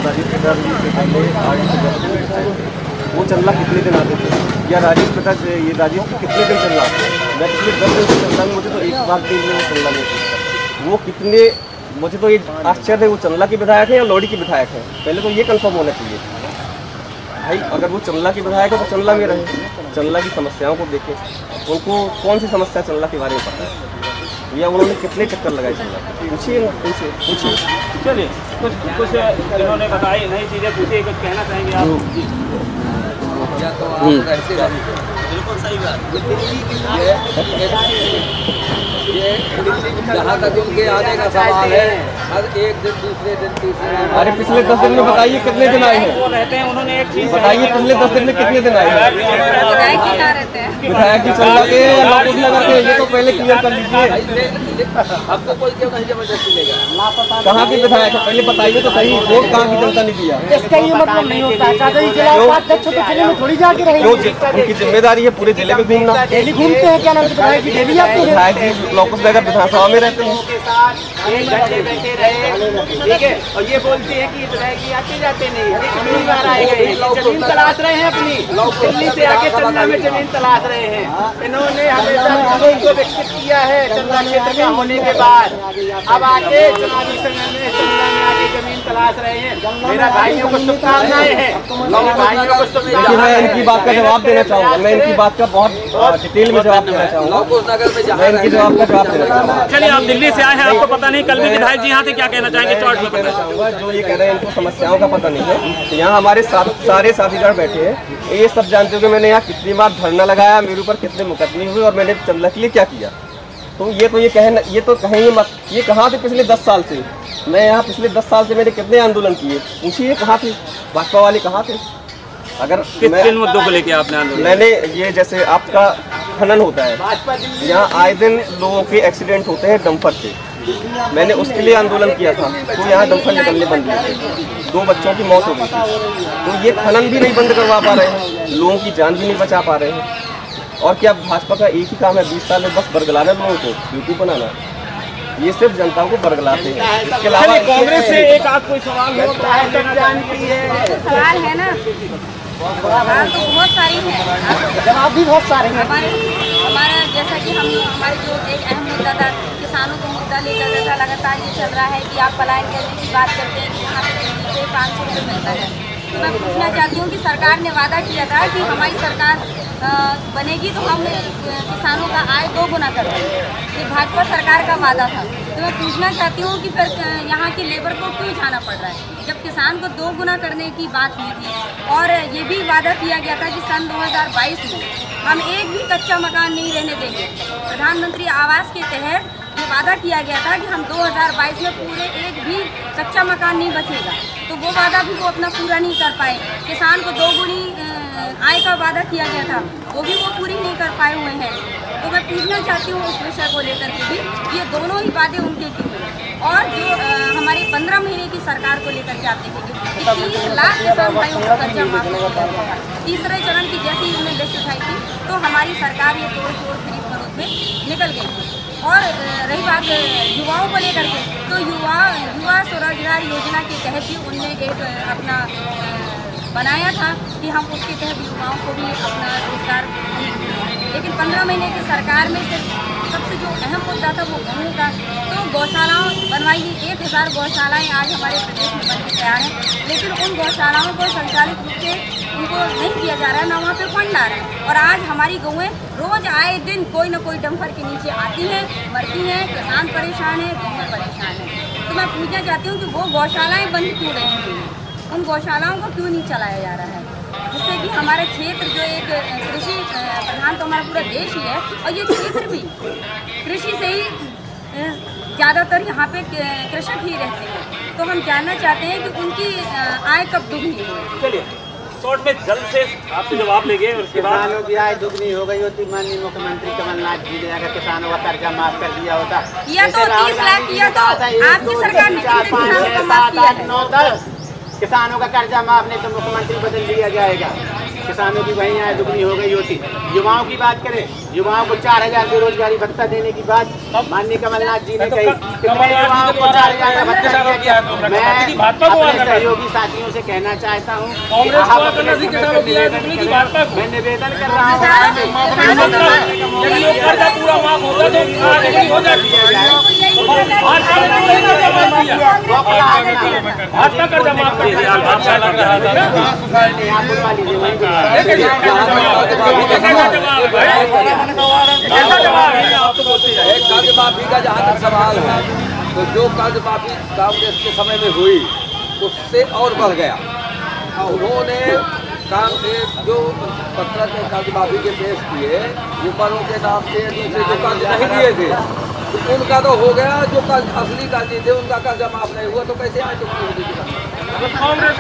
वो चंदला कितने दिन आते थे, या राजीव प्रताप ये राजीव कितने दिन चंदला आते थे? मैं पिछले 10 दिन से चंदला में, मुझे तो एक बार 3 दिन चंदला में वो कितने, मुझे तो ये आश्चर्य है वो चंदला के विधायक हैं या लोहड़ी के विधायक हैं। पहले तो ये कंफर्म होना चाहिए भाई। अगर वो चंदला के विधायक है तो चंदला में रहे, चंदला की समस्याओं को देखें। उनको कौन सी समस्या चंदला के बारे में पता है, या उन्होंने कितने चक्कर लगाए चंदला? पूछिए उनसे, पूछिए।
चलिए, कुछ इन्होंने बताई नई चीज़ें पूछी, कुछ कहना चाहेंगे आप?
बिल्कुल सही बात। जहाँ तक उनके आने का सवाल है, हर एक दिन दूसरे दिन तीसरे दिन।
अरे पिछले 10 दिन में बताइए कितने दिन आए हैं?
वो रहते हैं, उन्होंने एक चीज़
बताइए पिछले 10 दिन में कितने दिन आए हैं? विधायक की चंदला के या लॉकडाउन नगर के, ये तो पहले क्लियर कर लीजिए।
आपको कोई क्यों नहीं जबरदस्ती लेगा?
कहाँ के विधायक है पहले बताइए तो सही। वोट कहाँ की जनता ने दिया?
इसका ये मतलब नहीं होता है। चाचा जी जिला उपाध्यक्ष तो जिले में थोड़ी जाके रहेंगे।
उनकी जिम्मेदारी है पूरे जिले में घूमना।
डेली घूमते हैं, क्या नाम है विधायक की डेली आते हैं।
विधायक जी लॉकडाउन नगर विधानसभा में रहते हैं।
एक घंटे बैठे रहे, ठीक है, और ये बोलते हैं कि विधायक जी आते जाते नहीं। कितनी बार आए गए, जमीन तलाश रहे हैं अपनी, दिल्ली से आके चंदला में जमीन तलाश रहे हैं। इन्होंने हमेशा को विकसित किया है चंदला क्षेत्र का होने के बाद। अब आके चुनावी समय में चंदला में आके जमीन तलाश रहे हैं। मेरा भाइयों को शुभकामनाएं हैं, मेरे भाइयों को शुभकामनाएं।
मैं इनकी बात का जवाब देना चाहूँगा। मैं इनकी बात का बहुत डिटेल में जवाब देना चाहूँगा। मैं इनकी जवाब का जवाब देना चाहूँगा।
चलिए, आप दिल्ली से आए हैं, आपको पता नहीं, कल भी विधायक जी यहाँ थे, क्या कहना चाहेंगे? चौट में
कहना चाहूँगा जो ये कह रहे हैं इनको समस्याओं का पता नहीं है। यहाँ हमारे सारे साथीदार बैठे हैं, ये सब जानते हो कि मैंने यहाँ कितनी बार धरना लगाया, मेरे ऊपर कितने मुकदमे हुए और मैंने चंदला के लिए क्या किया। तो ये तो कहेंगे मत। ये कहाँ थे पिछले 10 साल से? मैं यहाँ पिछले 10 साल से मैंने कितने आंदोलन किए, पूछिए कहाँ थे भाजपा वाले, कहाँ थे? अगर
किन मुद्दों को लेके आपने आंदोलन?
मैंने ये जैसे आपका खनन होता है, यहाँ आए दिन लोगों के एक्सीडेंट होते हैं डंपर से, मैंने उसके लिए आंदोलन किया था। तो यहाँ डंपर निकलने बंद किए थे, 2 बच्चों की मौत हो गई थी। तो ये खनन भी नहीं बंद करवा पा रहे हैं, लोगों की जान भी नहीं बचा पा रहे हैं। और क्या भाजपा का एक ही काम है 20 साल में? बस बरगलाना लोगों को, यूट्यूब बनाना। ये सिर्फ जनताओं को बरगलाते हैं। इसके अलावा
कांग्रेस से एक आध कोई सवाल हो?
सवाल है ना, सवाल तो बहुत सारी है,
जवाब भी बहुत सारे हैं।
हमारा जैसा कि हमारे जो एक अहम मुद्दा था, किसानों को मुद्दा लेकर जैसा लगातार ये चल रहा है कि आप पलायन करने की बात करते हैं कि यहाँ पे 500 रुपये मिलता है, तो मैं पूछना चाहती हूँ कि सरकार ने वादा किया था कि हमारी सरकार बनेगी तो हम किसानों का आय 2 गुना कर देंगे। ये भाजपा सरकार का वादा था। तो मैं पूछना चाहती हूँ कि फिर यहाँ की लेबर को क्यों जाना पड़ रहा है, जब किसान को 2 गुना करने की बात हुई थी। और ये भी वादा किया गया था कि सन 2022 में हम एक भी कच्चा मकान नहीं रहने देंगे। प्रधानमंत्री आवास के तहत ये वादा किया गया था कि हम 2022 में पूरे एक भी कच्चा मकान नहीं बचेगा। तो वो वादा भी वो अपना पूरा नहीं कर पाए। किसान को 2 गुनी आय का वादा किया गया था, वो भी वो पूरी नहीं कर पाए हुए हैं। तो मैं पूछना चाहती हूँ इस विषय को लेकर के भी, ये दोनों ही वादे उनके क्यों हुए। और जो हमारे 15 महीने की सरकार को लेकर के आते थे कि 30 लाख किसान भाइयों को कर्जा माफ नहीं कर पाया। तीसरे चरण की जैसी उन्होंने लिस्ट उठाई थी तो हमारी सरकार ये तोड़ खरीद फरोख्त में निकल गई थी। और रही बात युवाओं को लेकर के, तो युवा स्वरोजगार योजना के तहत भी उनने एक अपना बनाया था कि हम उसके तहत युवाओं को भी अपना रोजगार देंगे। लेकिन 15 महीने की सरकार में सबसे जो अहम मुद्दा था वो गहूँ का। तो गौशालाओं बनवाई गई, 1000 गौशालाएँ आज हमारे प्रदेश में बन के तैयार हैं, लेकिन उन गौशालाओं को संचालित रूप से उनको नहीं किया जा रहा है, ना वहाँ पे फंड आ रहा है। और आज हमारी गौएँ रोज आए दिन कोई न कोई डंपर के नीचे आती हैं, मरती हैं, किसान परेशान है, गौएँ परेशान हैं। तो मैं पूछना चाहती हूँ कि वो गौशालाएँ बंद क्यों रही हैं, उन गौशालाओं को क्यों नहीं चलाया जा रहा है, जिससे कि हमारा क्षेत्र जो एक कृषि प्रधान तो हमारा पूरा देश ही है, और ये क्षेत्र भी कृषि से ही ज़्यादातर यहाँ पे कृषक ही रहते हैं। तो हम जानना चाहते हैं कि उनकी आय कब दुगनी होगी।
चलिए शॉर्ट में जल्द से आपसे जवाब लेंगे। और उसके बाद
किसानों की आय दुगनी हो गई होती, माननीय मुख्यमंत्री कमलनाथ जी ने अगर किसानों का कर्जा माफ कर दिया होता।
किया तो 30 लाख किया तो आपकी सरकार ने
4, 5, 6, 7, 8, 9, 10 किसानों का कर्जा माफ नहीं तो मुख्यमंत्री बदल दिया जाएगा, किसानों की वही आय दुगनी हो गई होती। युवाओं की बात करें, युवाओं को 4000 बेरोजगारी भत्ता देने की बात माननीय कमलनाथ जी ने कही। कितने युवाओं को 4000 का भत्ता दिया? मैं अपने सहयोगी साथियों से कहना चाहता हूँ, मैं निवेदन कर रहा
कर्ज माफी का जहाँ तक सवाल है, तो जो कर्ज माफी कांग्रेस के समय में हुई उससे और बढ़ गया। उन्होंने जो 17 के कर्ज माफी के पेश किए, युवाओं के नाम से दूसरे जो कर्ज नहीं दिए थे तो उनका तो हो गया, जो कर्ज असली कर्ज थे उनका कर्जा माफ नहीं हुआ, तो कैसे आए तो
कांग्रेस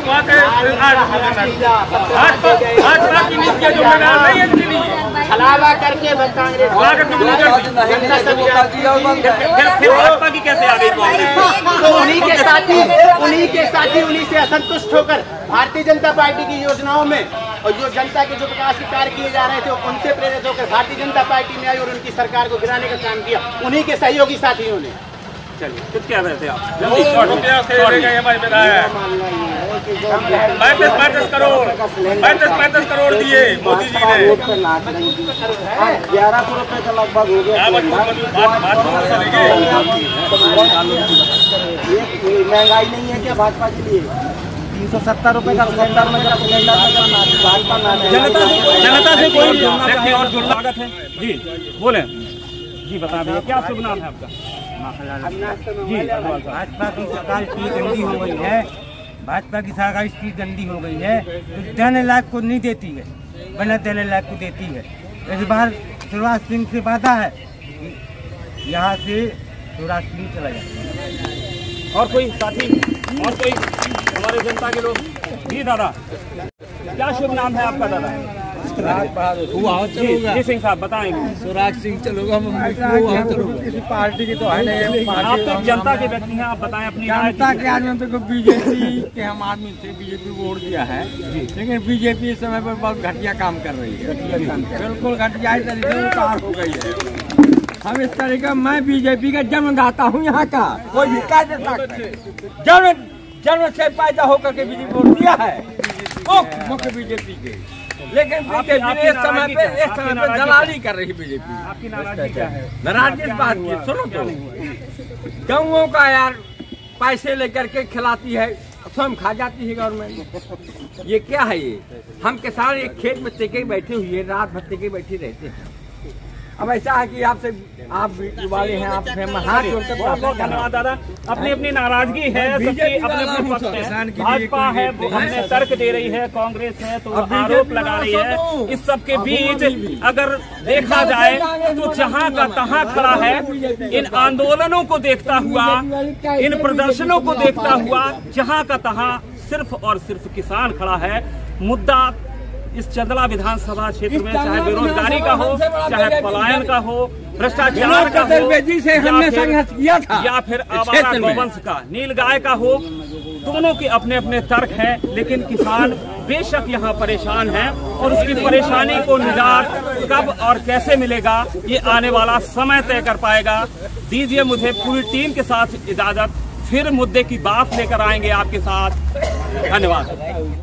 छलावा करके कांग्रेस
भाजपा की कैसे आ गई कांग्रेस?
तो उन्हीं से असंतुष्ट होकर भारतीय जनता पार्टी की योजनाओं में और जो जनता के जो विकास के कार्य किए जा रहे थे उनसे प्रेरित होकर भारतीय जनता पार्टी में आई और उनकी सरकार को गिराने का काम किया उन्हीं के सहयोगी साथियों ने।
चलिए कुछ कह रहे थे आप?
35 करोड़ दिए मोदी जी ने।
1100 रुपये का लगभग हो गया। महंगाई नहीं है क्या भाजपा के लिए? 370 रुपये का सिलेंडर में भाजपा
जनता से कोई और स्वागत है जी, बोले जी, बता दें क्या शुभ नाम है आपका?
जी, भाजपा की सरकार इतनी गंदी हो गई है, भाजपा की सरकार इतनी गंदी हो गई है, तो देने लायक को नहीं देती है, बिना देने लायक को देती है। इस बार शिवराज सिंह से वादा है, यहाँ से शिवराज सिंह चला जाए।
और कोई साथी, और कोई हमारे जनता के लोग? जी दादा, क्या शुभ नाम है आपका दादा? जी सिंह साहब बताएंगे।
शिवराज सिंह चलोगा, किसी पार्टी की तो है नहीं।
आप तो जनता के व्यक्ति हैं, आप बताएं अपनी
जनता के आदमी को बीजेपी के हम आदमी थे, बीजेपी वोट दिया है, लेकिन बीजेपी इस समय पर बहुत घटिया काम कर रही है, बिल्कुल घटिया ही तरीके से उतार हो गई है। हम इस तरीके, मैं बीजेपी का जन्मदाता हूँ, यहाँ का कोई भी कह देता जन्म से पैदा होकर के बीजेपी वोट दिया है, मुख्य बीजेपी के। लेकिन बीजेपी ने इस समय पे दलाली कर रही है। बीजेपी
आपकी नाराजगी क्या है?
नाराजगी इस बात की, सुनो तो, गऊओं का यार पैसे लेकर के खिलाती है स्वयं खा जाती है गवर्नमेंट। ये क्या है ये? हम किसान एक खेत में टेके बैठे हुए, रात भर टेके बैठे रहते हैं। अब ऐसा है कि आप वाले हैं, आप हाथ जोड़कर
बहुत बहुत धन्यवाद दादा। अपनी अपनी नाराजगी है, सबकी अपने अपने पक्ष है। भाजपा है वो अपने तर्क दे रही है, कांग्रेस है तो आरोप लगा रही है। इस सब के बीच अगर देखा जाए तो जहां का तहां खड़ा है, इन आंदोलनों को देखता हुआ, इन प्रदर्शनों को देखता हुआ जहां का तहां सिर्फ और सिर्फ किसान खड़ा है। मुद्दा इस चंदला विधानसभा क्षेत्र में चाहे बेरोजगारी का हो, चाहे पलायन का हो, भ्रष्टाचार का हो, या फिर आवारा गौवंश का, नीलगाय का हो, दोनों के अपने अपने तर्क हैं। लेकिन किसान बेशक यहाँ परेशान है और उसकी परेशानी को निजात कब और कैसे मिलेगा ये आने वाला समय तय कर पाएगा। दीजिए मुझे पूरी टीम के साथ इजाजत, फिर मुद्दे की बात लेकर आएंगे आपके साथ। धन्यवाद।